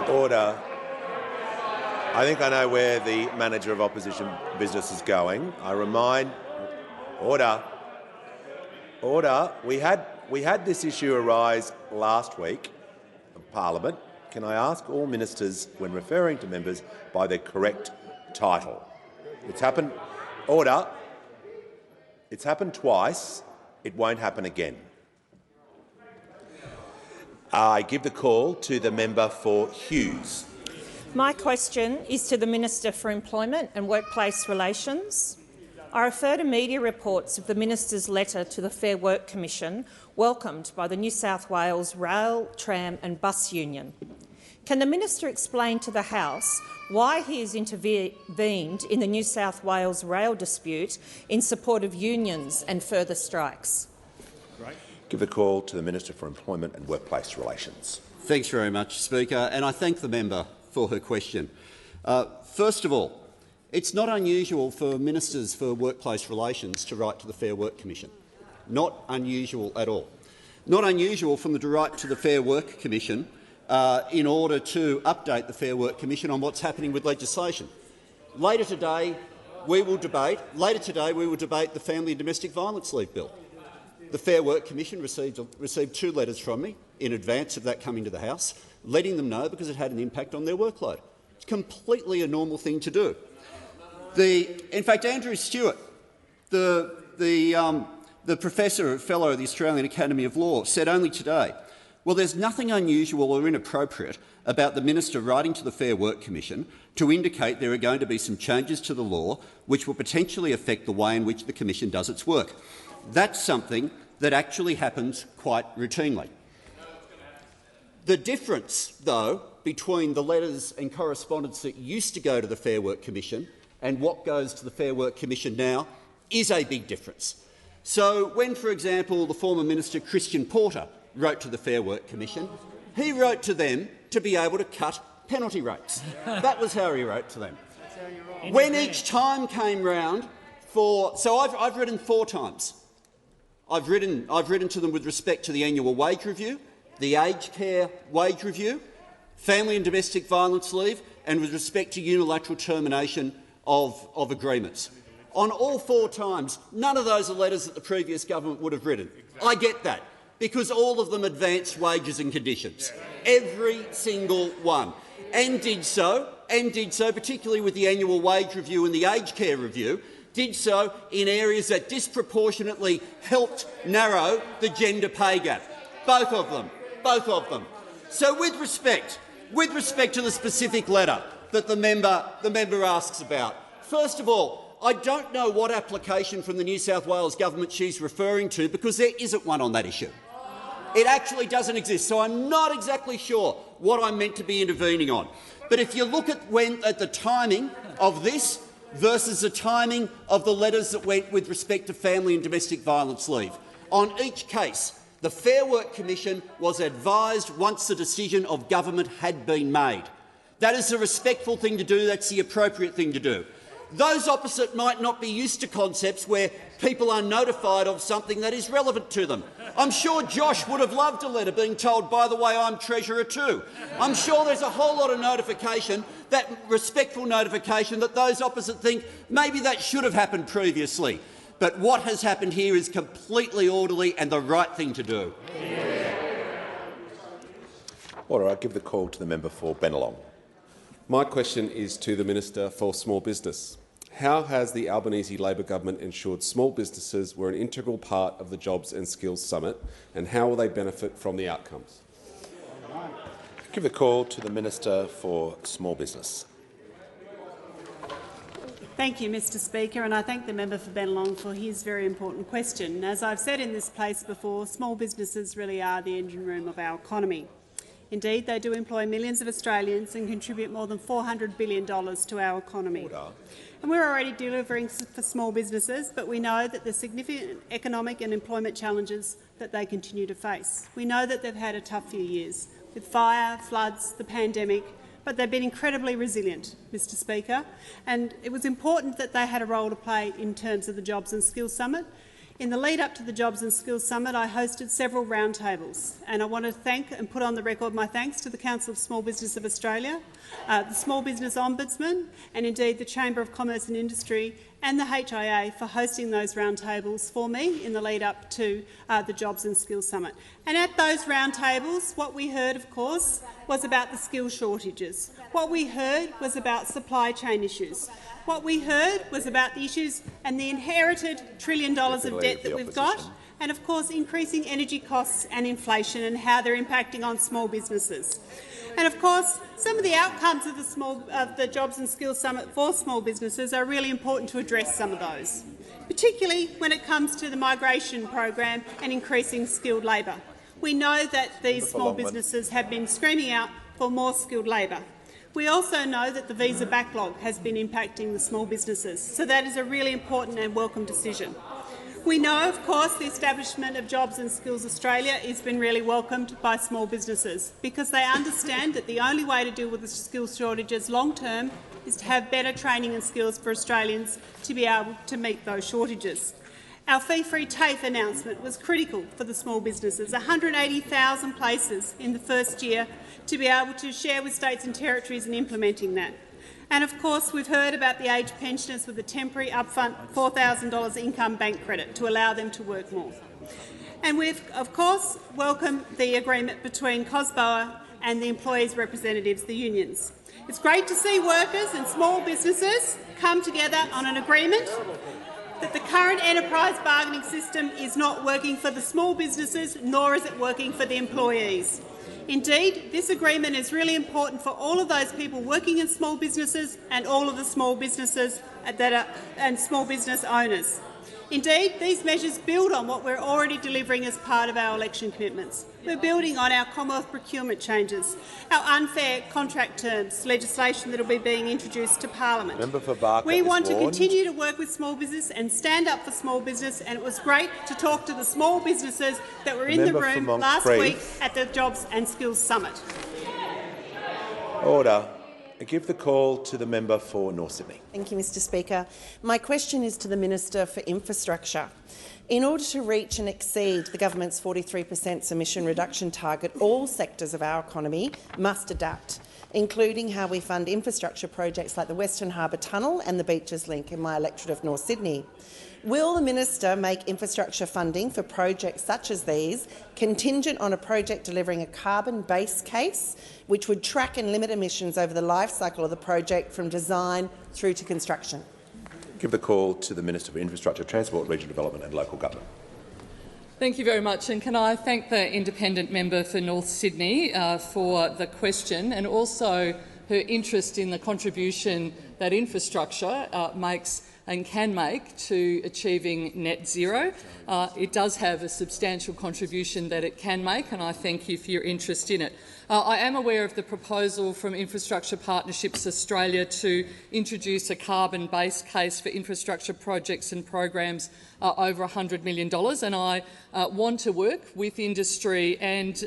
Order. I think I know where the Manager of Opposition Business is going. I remind... Order. Order. We had this issue arise last week of Parliament. Can I ask all ministers, when referring to members, by their correct title? It's happened. Order. It's happened twice. It won't happen again. I give the call to the member for Hughes. My question is to the Minister for Employment and Workplace Relations. I refer to media reports of the Minister's letter to the Fair Work Commission, welcomed by the New South Wales Rail, Tram and Bus Union. Can the Minister explain to the House why he has intervened in the New South Wales rail dispute in support of unions and further strikes? Give the call to the Minister for Employment and Workplace Relations. Thanks very much, Speaker, and I thank the member for her question. First of all, it's not unusual for ministers for workplace relations to write to the Fair Work Commission. Not unusual at all. not unusual for them to write to the Fair Work Commission in order to update the Fair Work Commission on what's happening with legislation. Later today, we will debate the Family and Domestic Violence Leave Bill. The Fair Work Commission received 2 letters from me in advance of that coming to the House, letting them know because it had an impact on their workload. It's completely a normal thing to do. In fact, Andrew Stewart, the fellow of the Australian Academy of Law, said only today, well, there's nothing unusual or inappropriate about the minister writing to the Fair Work Commission to indicate there are going to be some changes to the law which will potentially affect the way in which the Commission does its work. That's something that actually happens quite routinely. The difference, though, between the letters and correspondence that used to go to the Fair Work Commission and what goes to the Fair Work Commission now is a big difference. So when, for example, the former Minister Christian Porter wrote to the Fair Work Commission, he wrote to them to be able to cut penalty rates. That was how he wrote to them. When each time came round so I've written 4 times. I've written to them with respect to the annual wage review, the aged care wage review, family and domestic violence leave, and with respect to unilateral termination of agreements. On all 4 times, none of those are letters that the previous government would have written. I get that, because all of them advanced wages and conditions. Every single one. And did so, particularly with the annual wage review and the aged care review, did so in areas that disproportionately helped narrow the gender pay gap. Both of them. So with respect to the specific letter that the member asks about, first of all, I don't know what application from the New South Wales government she's referring to, because there isn't one on that issue. It actually doesn't exist, so I'm not exactly sure what I'm meant to be intervening on. But if you look at the timing of this versus the timing of the letters that went with respect to family and domestic violence leave, on each case, the Fair Work Commission was advised once the decision of government had been made. That is the respectful thing to do. That's the appropriate thing to do. Those opposite might not be used to concepts where people are notified of something that is relevant to them. I'm sure Josh would have loved a letter being told, by the way, I'm Treasurer too. I'm sure there's a whole lot of notification, that respectful notification, that those opposite think maybe that should have happened previously. But what has happened here is completely orderly and the right thing to do. Order. I give the call to the member for Bennelong. My question is to the Minister for Small Business. How has the Albanese Labor government ensured small businesses were an integral part of the Jobs and Skills Summit, and how will they benefit from the outcomes? I give the call to the Minister for Small Business. Thank you, Mr Speaker, and I thank the member for Bennelong for his very important question. As I've said in this place before, small businesses really are the engine room of our economy. Indeed, they do employ millions of Australians and contribute more than $400 billion to our economy. And we're already delivering for small businesses, but we know that the significant economic and employment challenges that they continue to face. We know that they've had a tough few years, with fire, floods, the pandemic, but they've been incredibly resilient, Mr Speaker, and it was important that they had a role to play in terms of the Jobs and Skills Summit. In the lead-up to the Jobs and Skills Summit, I hosted several roundtables, and I want to thank and put on the record my thanks to the Council of Small Business of Australia, the Small Business Ombudsman, and indeed the Chamber of Commerce and Industry and the HIA for hosting those roundtables for me in the lead-up to the Jobs and Skills Summit. And at those roundtables, what we heard, of course, was about the skills shortages. What we heard was about supply chain issues. What we heard was about the issues and the inherited $1 trillion of debt that we've got, and of course increasing energy costs and inflation and how they're impacting on small businesses. And of course, some of the outcomes of the Jobs and Skills Summit for small businesses are really important to address some of those, particularly when it comes to the migration program and increasing skilled labour. We know that these small businesses have been screaming out for more skilled labour. We also know that the visa backlog has been impacting the small businesses, so that is a really important and welcome decision. We know, of course, the establishment of Jobs and Skills Australia has been really welcomed by small businesses because they understand that the only way to deal with the skills shortages long-term is to have better training and skills for Australians to be able to meet those shortages. Our fee-free TAFE announcement was critical for the small businesses, 180,000 places in the first year to be able to share with states and territories in implementing that. And of course, we've heard about the aged pensioners with a temporary upfront $4,000 income bank credit to allow them to work more. And we've, of course, welcomed the agreement between COSBOA and the employees' representatives, the unions. It's great to see workers and small businesses come together on an agreement that the current enterprise bargaining system is not working for the small businesses, nor is it working for the employees. Indeed, this agreement is really important for all of those people working in small businesses and all of the small businesses and small business owners. Indeed, these measures build on what we're already delivering as part of our election commitments. We're building on our Commonwealth procurement changes, our unfair contract terms legislation that will be being introduced to Parliament. We want to continue to work with small business and stand up for small business, and it was great to talk to the small businesses that were in the room last week at the Jobs and Skills Summit. Order. I give the call to the member for North Sydney. Thank you, Mr Speaker. My question is to the Minister for Infrastructure. In order to reach and exceed the government's 43% emission reduction target, all sectors of our economy must adapt, including how we fund infrastructure projects like the Western Harbour Tunnel and the Beaches Link in my electorate of North Sydney. Will the minister make infrastructure funding for projects such as these contingent on a project delivering a carbon base case which would track and limit emissions over the life cycle of the project from design through to construction? Give the call to the Minister for Infrastructure, Transport, Regional Development and Local Government. Thank you very much, and can I thank the independent member for North Sydney for the question and also her interest in the contribution that infrastructure makes and can make to achieving net zero. It does have a substantial contribution that it can make, and I thank you for your interest in it. I am aware of the proposal from Infrastructure Partnerships Australia to introduce a carbon base case for infrastructure projects and programs over $100 million, and I want to work with industry and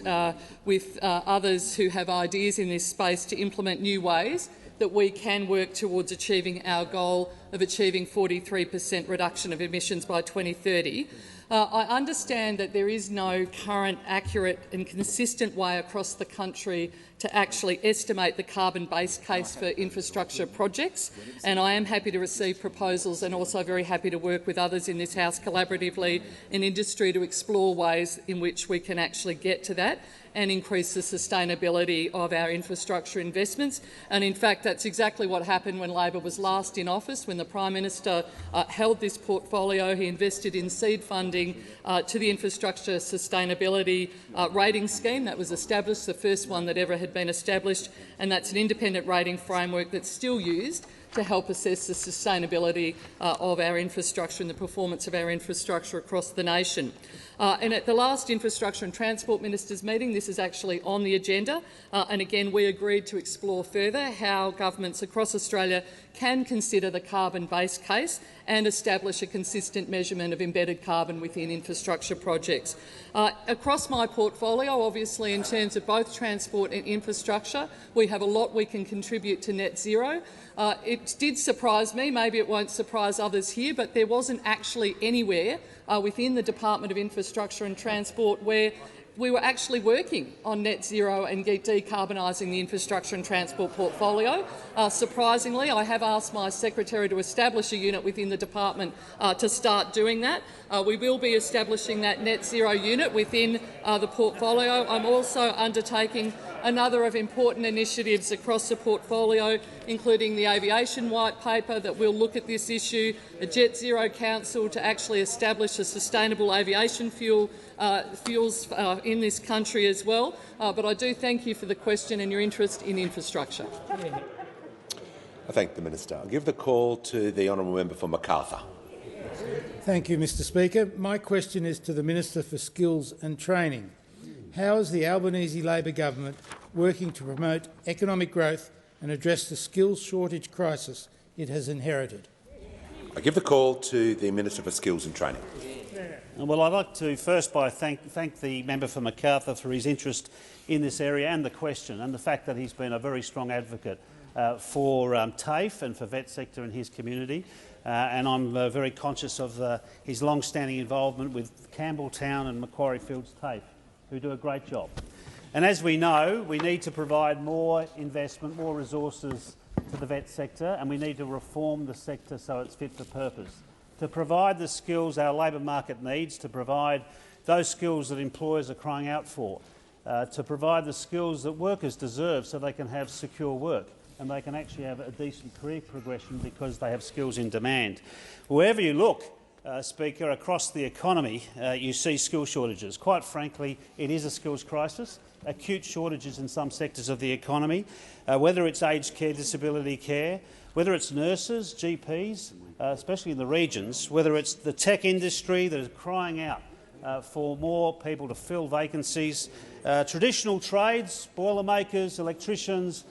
with others who have ideas in this space to implement new ways that we can work towards achieving our goal of achieving 43% reduction of emissions by 2030. I understand that there is no current, accurate and consistent way across the country to actually estimate the carbon base case for infrastructure projects, and I am happy to receive proposals and also very happy to work with others in this House collaboratively in industry to explore ways in which we can actually get to that and increase the sustainability of our infrastructure investments. And in fact, that's exactly what happened when Labor was last in office. When the Prime Minister held this portfolio, he invested in seed funding to the infrastructure sustainability rating scheme that was established, the first one that ever had been established, and that's an independent rating framework that's still used to help assess the sustainability of our infrastructure and the performance of our infrastructure across the nation. And at the last Infrastructure and Transport Ministers' meeting, this is actually on the agenda, and again we agreed to explore further how governments across Australia can consider the carbon base case and establish a consistent measurement of embedded carbon within infrastructure projects. Across my portfolio, obviously in terms of both transport and infrastructure, we have a lot we can contribute to net zero. It did surprise me, maybe it won't surprise others here, but there wasn't actually anywhere within the Department of Infrastructure and Transport where we were actually working on net zero and decarbonising the infrastructure and transport portfolio. Surprisingly, I have asked my secretary to establish a unit within the department to start doing that. We will be establishing that net zero unit within the portfolio. I'm also undertaking a number of important initiatives across the portfolio, including the aviation white paper that will look at this issue, a Jet Zero Council to actually establish a sustainable aviation fuels in this country as well. But I do thank you for the question and your interest in infrastructure. I thank the Minister. I'll give the call to the honourable member for Macarthur. Thank you, Mr Speaker. My question is to the Minister for Skills and Training. How is the Albanese Labor government working to promote economic growth and address the skills shortage crisis it has inherited? I give the call to the Minister for Skills and Training. Well, I'd like to first thank the member for Macarthur for his interest in this area and the question and the fact that he's been a very strong advocate for TAFE and for vet sector in his community. and I'm very conscious of his long-standing involvement with Campbelltown and Macquarie Fields TAFE, who do a great job. And as we know, we need to provide more investment, more resources to the vet sector, and we need to reform the sector so it's fit for purpose, to provide the skills our labour market needs, to provide those skills that employers are crying out for, to provide the skills that workers deserve so they can have secure work and they can actually have a decent career progression because they have skills in demand. Wherever you look, Speaker, across the economy, you see skill shortages. Quite frankly, it is a skills crisis. Acute shortages in some sectors of the economy, whether it's aged care, disability care, whether it's nurses, GPs, especially in the regions, whether it's the tech industry that is crying out for more people to fill vacancies, traditional trades, boilermakers, electricians,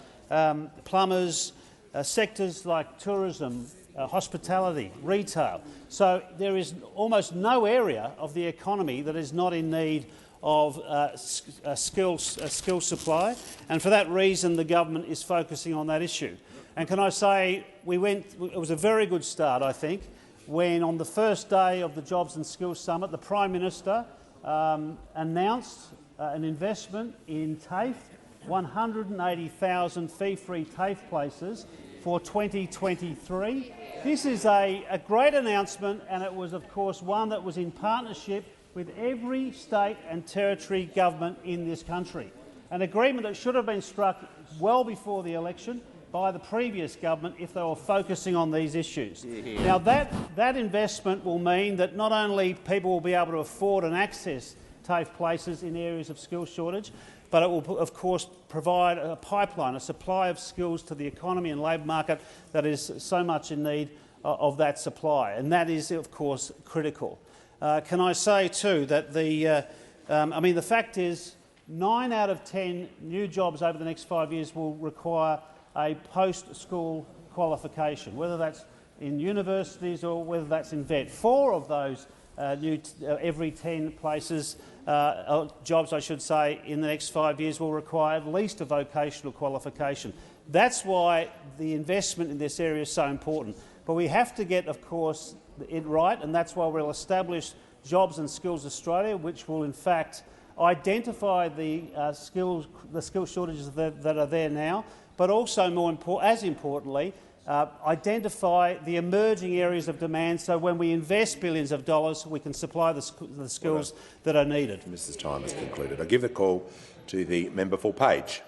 plumbers, sectors like tourism, hospitality, retail. So there is almost no area of the economy that is not in need of a skill supply, and for that reason the government is focusing on that issue. And can I say, it was a very good start, I think, when on the first day of the Jobs and Skills Summit the Prime Minister announced an investment in TAFE, 180,000 fee-free TAFE places for 2023. This is a great announcement, and it was, of course, one that was in partnership with every state and territory government in this country. An agreement that should have been struck well before the election by the previous government if they were focusing on these issues. Now, that investment will mean that not only people will be able to afford and access TAFE places in areas of skills shortage, but it will, of course, provide a pipeline, a supply of skills to the economy and labour market that is so much in need of that supply, and that is, of course, critical. Can I say too that the fact is 9 out of 10 new jobs over the next 5 years will require a post-school qualification, whether that's in universities or whether that's in vet. 4 of those every 10 places, jobs I should say, in the next 5 years will require at least a vocational qualification. That's why the investment in this area is so important. But we have to get, of course, it right, and that's why we'll establish Jobs and Skills Australia, which will in fact identify the skill shortages that are there now, but also, as importantly, identify the emerging areas of demand so when we invest billions of dollars we can supply the skills that are needed. Mrs. Time has concluded. I give the call to the member for Page.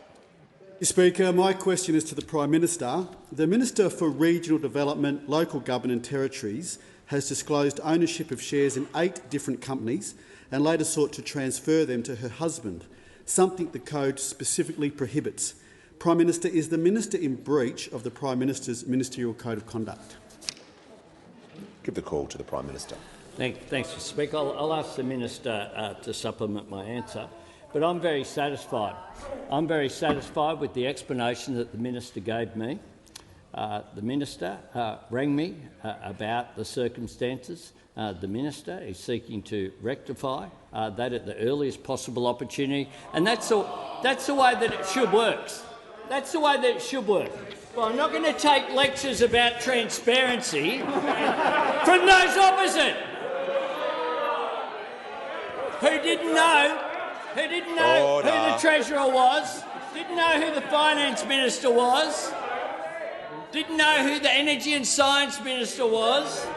Mr. Speaker, my question is to the Prime Minister. The Minister for Regional Development, Local Government and Territories has disclosed ownership of shares in 8 different companies and later sought to transfer them to her husband, something the Code specifically prohibits. Prime Minister, is the Minister in breach of the Prime Minister's Ministerial Code of Conduct? Give the call to the Prime Minister. Thanks, Mr. Speaker. I'll ask the Minister to supplement my answer, but I'm very satisfied. I'm very satisfied with the explanation that the Minister gave me. The Minister rang me about the circumstances. The Minister is seeking to rectify that at the earliest possible opportunity, and that's the way that it should work. That's the way that it should work. Well, I'm not going to take lectures about transparency from those opposite who didn't know who the Treasurer was, didn't know who the Finance Minister was, didn't know who the Energy and Science Minister was,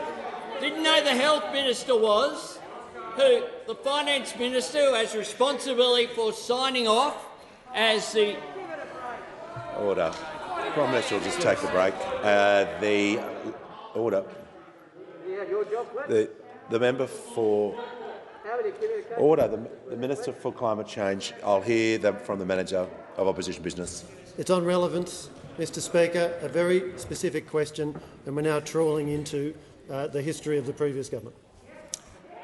didn't know the Health Minister was, who the Finance Minister, who has responsibility for signing off as the... Order. Prime Minister will just take a break. Order. The member for... Order. The Minister for Climate Change. I'll hear from the Manager of Opposition Business. It's on relevance, Mr. Speaker. A very specific question, and we're now trawling into the history of the previous government.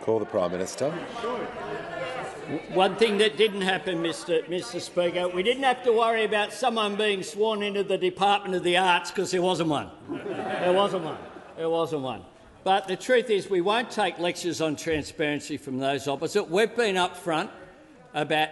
Call the Prime Minister. One thing that didn't happen, Mr. Speaker, we didn't have to worry about someone being sworn into the Department of the Arts because there wasn't one. There wasn't one. There wasn't one. But the truth is we won't take lectures on transparency from those opposite. We've been upfront about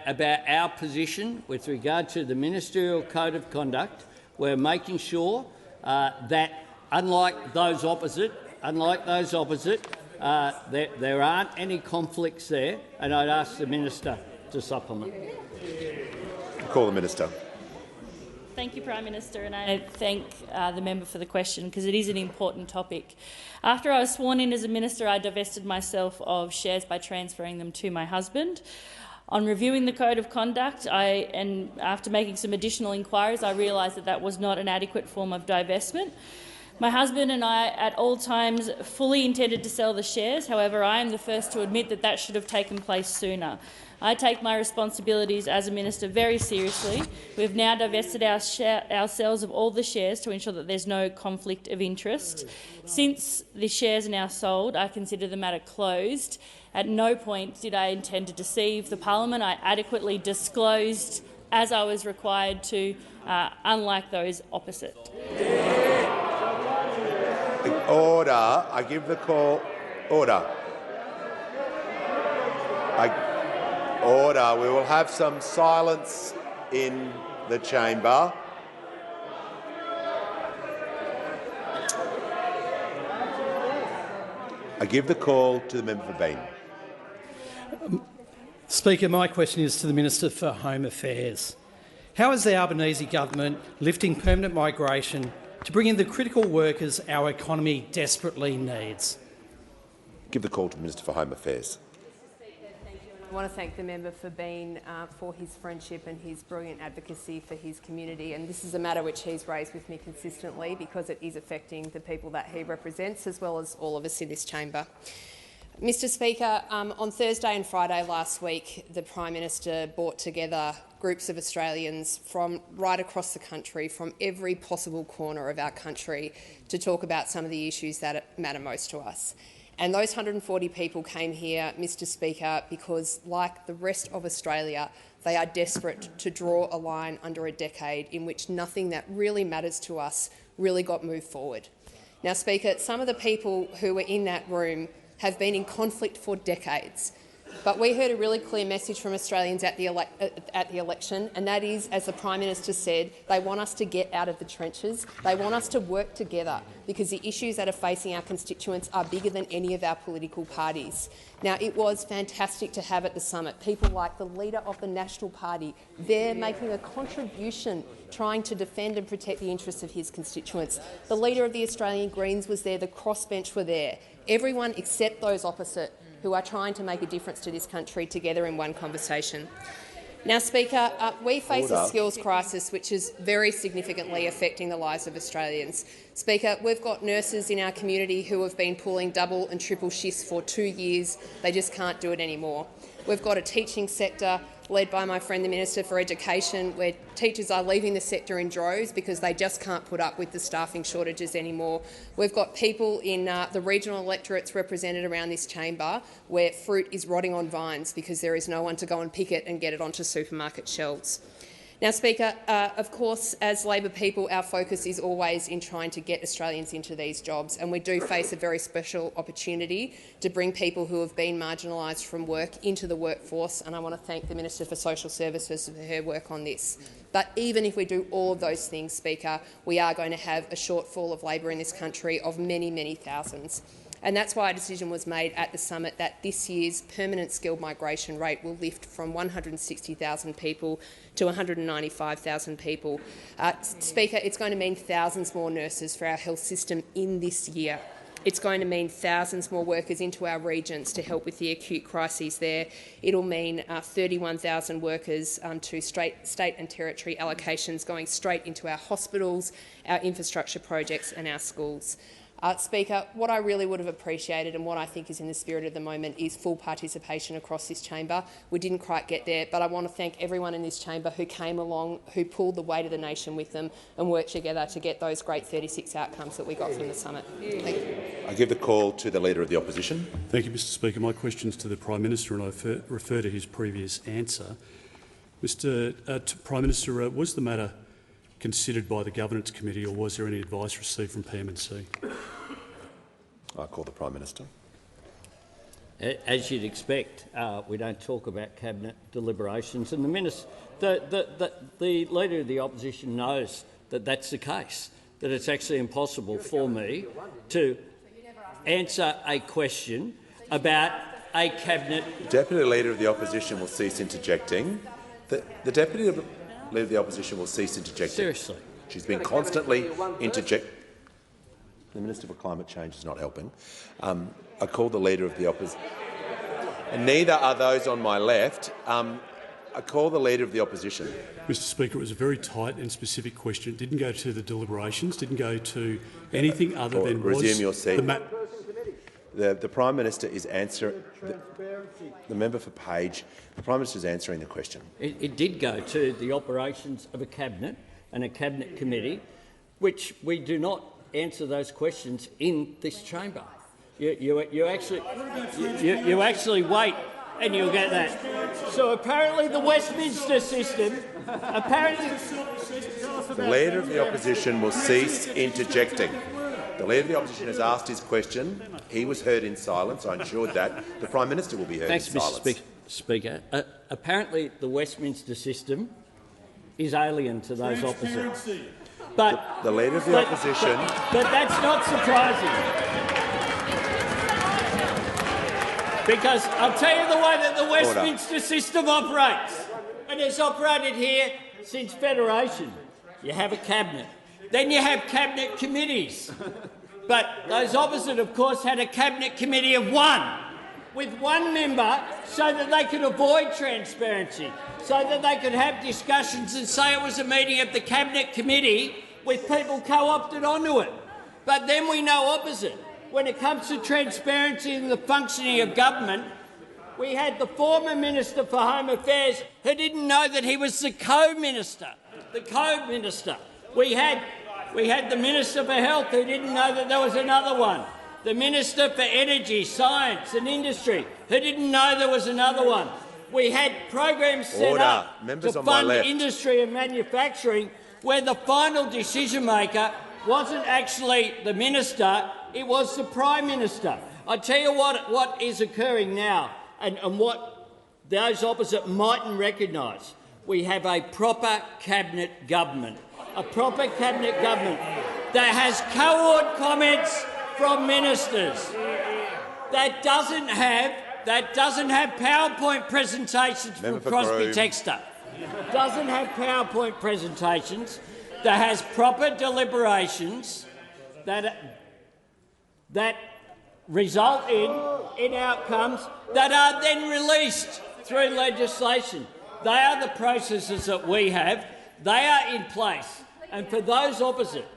our position with regard to the Ministerial Code of Conduct. We're making sure that, unlike those opposite, unlike those opposite, there aren't any conflicts there, and I'd ask the minister to supplement. Call the minister. Thank you, Prime Minister, and I thank the member for the question because it is an important topic. After I was sworn in as a minister, I divested myself of shares by transferring them to my husband. On reviewing the Code of Conduct, and after making some additional inquiries, I realised that that was not an adequate form of divestment. My husband and I at all times fully intended to sell the shares. However, I am the first to admit that that should have taken place sooner. I take my responsibilities as a minister very seriously. We have now divested ourselves of all the shares to ensure that there's no conflict of interest. Since the shares are now sold, I consider the matter closed. At no point did I intend to deceive the parliament. I adequately disclosed as I was required to, unlike those opposite. Order. I give the call. Order. Order. We will have some silence in the chamber. I give the call to the member for Bean. Speaker, my question is to the Minister for Home Affairs. How is the Albanese government lifting permanent migration to bring in the critical workers our economy desperately needs? Give the call to the Minister for Home Affairs. I want to thank the member for Bean for his friendship and his brilliant advocacy for his community. And this is a matter which he's raised with me consistently because it is affecting the people that he represents as well as all of us in this chamber. Mr Speaker, on Thursday and Friday last week, the Prime Minister brought together groups of Australians from right across the country, from every possible corner of our country, to talk about some of the issues that matter most to us. And those 140 people came here, Mr Speaker, because, like the rest of Australia, they are desperate to draw a line under a decade in which nothing that really matters to us really got moved forward. Now, Speaker, some of the people who were in that room have been in conflict for decades. But we heard a really clear message from Australians at the election, and that is, as the Prime Minister said, they want us to get out of the trenches. They want us to work together because the issues that are facing our constituents are bigger than any of our political parties. Now, it was fantastic to have at the summit people like the leader of the National Party there making a contribution trying to defend and protect the interests of his constituents. The leader of the Australian Greens was there, the crossbench were there. Everyone except those opposite who are trying to make a difference to this country together in one conversation. Now, Speaker, we face a skills crisis which is very significantly affecting the lives of Australians. Speaker, we've got nurses in our community who have been pulling double and triple shifts for 2 years. They just can't do it anymore. We've got a teaching sector led by my friend the Minister for Education, where teachers are leaving the sector in droves because they just can't put up with the staffing shortages anymore. We've got people in the regional electorates represented around this chamber where fruit is rotting on vines because there is no one to go and pick it and get it onto supermarket shelves. Now, Speaker, of course, as Labor people, our focus is always in trying to get Australians into these jobs, and we do face a very special opportunity to bring people who have been marginalised from work into the workforce, and I want to thank the Minister for Social Services for her work on this. But even if we do all of those things, Speaker, we are going to have a shortfall of labour in this country of many, many thousands. And that's why a decision was made at the summit that this year's permanent skilled migration rate will lift from 160,000 people to 195,000 people. Speaker, it's going to mean thousands more nurses for our health system in this year. It's going to mean thousands more workers into our regions to help with the acute crises there. It'll mean 31,000 workers to state and territory allocations going straight into our hospitals, our infrastructure projects and our schools. Speaker, what I really would have appreciated and what I think is in the spirit of the moment is full participation across this chamber. We didn't quite get there, but I want to thank everyone in this chamber who came along, who pulled the weight of the nation with them and worked together to get those great 36 outcomes that we got from the summit. Thank you. I give the call to the Leader of the Opposition. Thank you, Mr Speaker. My question is to the Prime Minister, and I refer to his previous answer. Prime Minister, was the matter considered by the Governance Committee, or was there any advice received from PM&C? I call the Prime Minister. As you'd expect, we don't talk about cabinet deliberations, and the Leader of the Opposition knows that that's the case, that it's actually impossible for me to answer a question about a cabinet. The Deputy Leader of the Opposition will cease interjecting. The Deputy Leader of the Opposition will cease interjecting. Seriously. She's been constantly interjecting. The Minister for Climate Change is not helping. I call the Leader of the Opposition. And neither are those on my left. I call the Leader of the Opposition. Mr Speaker, it was a very tight and specific question. It didn't go to the deliberations, didn't go to anything other than resume your seat. The Prime Minister is answering. The member for Page. The Prime Minister is answering the question. It did go to the operations of a cabinet and a cabinet committee, which we do not answer those questions in this chamber. You actually wait and you'll get that. So apparently the Westminster system. Apparently, the Leader of the Opposition will cease interjecting. The Leader of the Opposition has asked his question. He was heard in silence. I ensured that. The Prime Minister will be heard in silence. Thanks, Mr. Speaker. Apparently, the Westminster system is alien to those opposite. But the Leader of the Opposition. But that's not surprising. Because I'll tell you the way that the Westminster system operates, and it's operated here since Federation. You have a cabinet. Then you have cabinet committees. But those opposite, of course, had a cabinet committee of one, with one member, so that they could avoid transparency, so that they could have discussions and say it was a meeting of the cabinet committee with people co-opted onto it. But then we know opposite. When it comes to transparency and the functioning of government, we had the former Minister for Home Affairs who didn't know that he was the co-minister. We had the Minister for Health who didn't know that there was another one. The Minister for Energy, Science and Industry who didn't know there was another one. We had programs set up to fund industry and manufacturing where the final decision-maker wasn't actually the minister, it was the Prime Minister. I tell you what is occurring now and what those opposite mightn't recognise. We have a proper cabinet government. A proper cabinet government that has co-ord comments from ministers, that doesn't have PowerPoint presentations from Crosby Textor, doesn't have PowerPoint presentations, that has proper deliberations that result in outcomes that are then released through legislation. They are the processes that we have. They are in place. And for those opposite,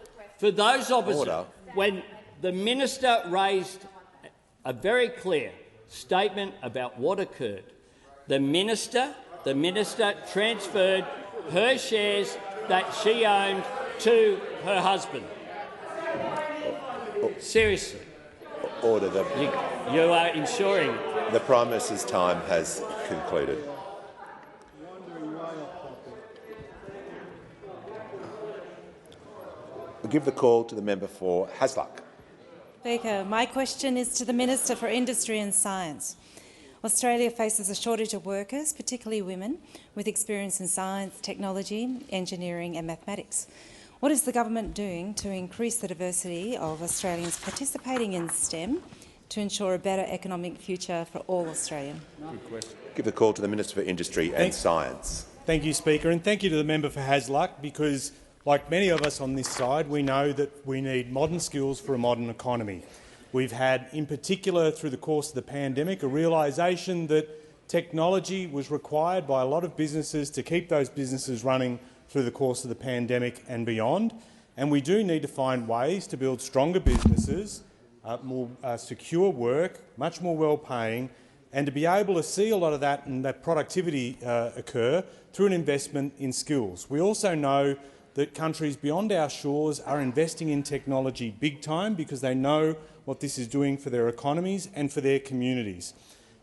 when the minister raised a very clear statement about what occurred, the minister transferred her shares that she owned to her husband. Seriously. Order. You are ensuring the Prime Minister's time has concluded. We'll give the call to the member for Hasluck. Speaker, my question is to the Minister for Industry and Science. Australia faces a shortage of workers, particularly women, with experience in science, technology, engineering and mathematics. What is the government doing to increase the diversity of Australians participating in STEM to ensure a better economic future for all Australians? Give the call to the Minister for Industry and Science. Thank you, Speaker, and thank you to the member for Hasluck, because, like many of us on this side, we know that we need modern skills for a modern economy. We've had, in particular through the course of the pandemic, a realisation that technology was required by a lot of businesses to keep those businesses running through the course of the pandemic and beyond. And we do need to find ways to build stronger businesses, more secure work, much more well-paying, and to be able to see a lot of that and that productivity occur through an investment in skills. We also know that countries beyond our shores are investing in technology big time because they know what this is doing for their economies and for their communities.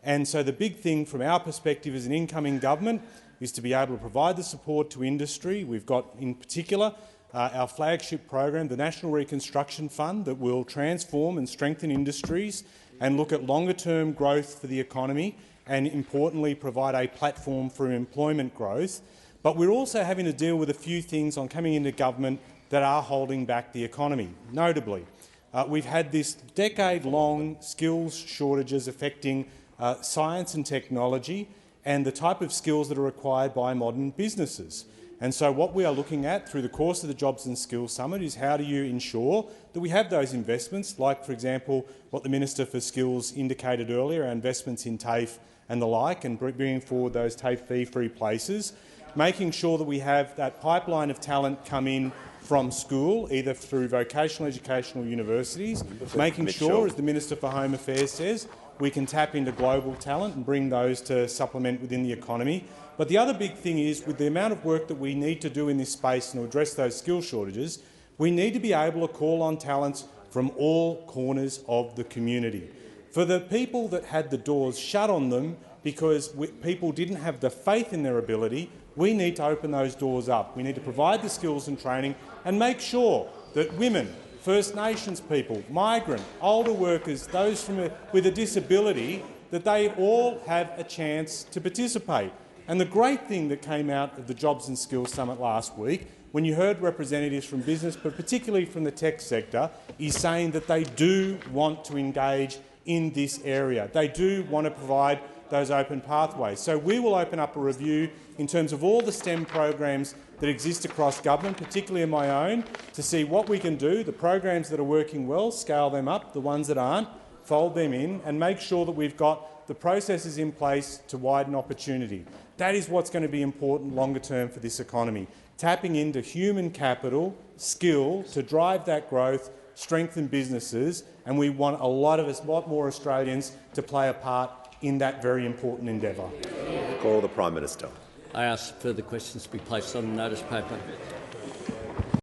And so the big thing from our perspective as an incoming government is to be able to provide the support to industry. We've got, in particular, our flagship program, the National Reconstruction Fund, that will transform and strengthen industries and look at longer-term growth for the economy and, importantly, provide a platform for employment growth. But we're also having to deal with a few things on coming into government that are holding back the economy. Notably, we've had this decade-long skills shortages affecting science and technology and the type of skills that are required by modern businesses. And so what we are looking at through the course of the Jobs and Skills Summit is how do you ensure that we have those investments, like, for example, what the Minister for Skills indicated earlier, our investments in TAFE and the like, and bringing forward those TAFE fee-free places, making sure that we have that pipeline of talent come in from school, either through vocational educational universities, making sure, as the Minister for Home Affairs says, we can tap into global talent and bring those to supplement within the economy. But the other big thing is, with the amount of work that we need to do in this space and to address those skill shortages, we need to be able to call on talents from all corners of the community. For the people that had the doors shut on them because people didn't have the faith in their ability, we need to open those doors up. We need to provide the skills and training and make sure that women, First Nations people, migrant, older workers, those with a disability, that they all have a chance to participate. And the great thing that came out of the Jobs and Skills Summit last week, when you heard representatives from business, but particularly from the tech sector, is saying that they do want to engage in this area. They do want to provide those open pathways. So we will open up a review in terms of all the STEM programs that exist across government, particularly in my own, to see what we can do, the programs that are working well, scale them up, the ones that aren't, fold them in, and make sure that we've got the processes in place to widen opportunity. That is what's going to be important longer term for this economy, tapping into human capital, skill to drive that growth, strengthen businesses, and we want a lot more Australians to play a part in that very important endeavour. Call the Prime Minister. I ask further questions to be placed on the notice paper.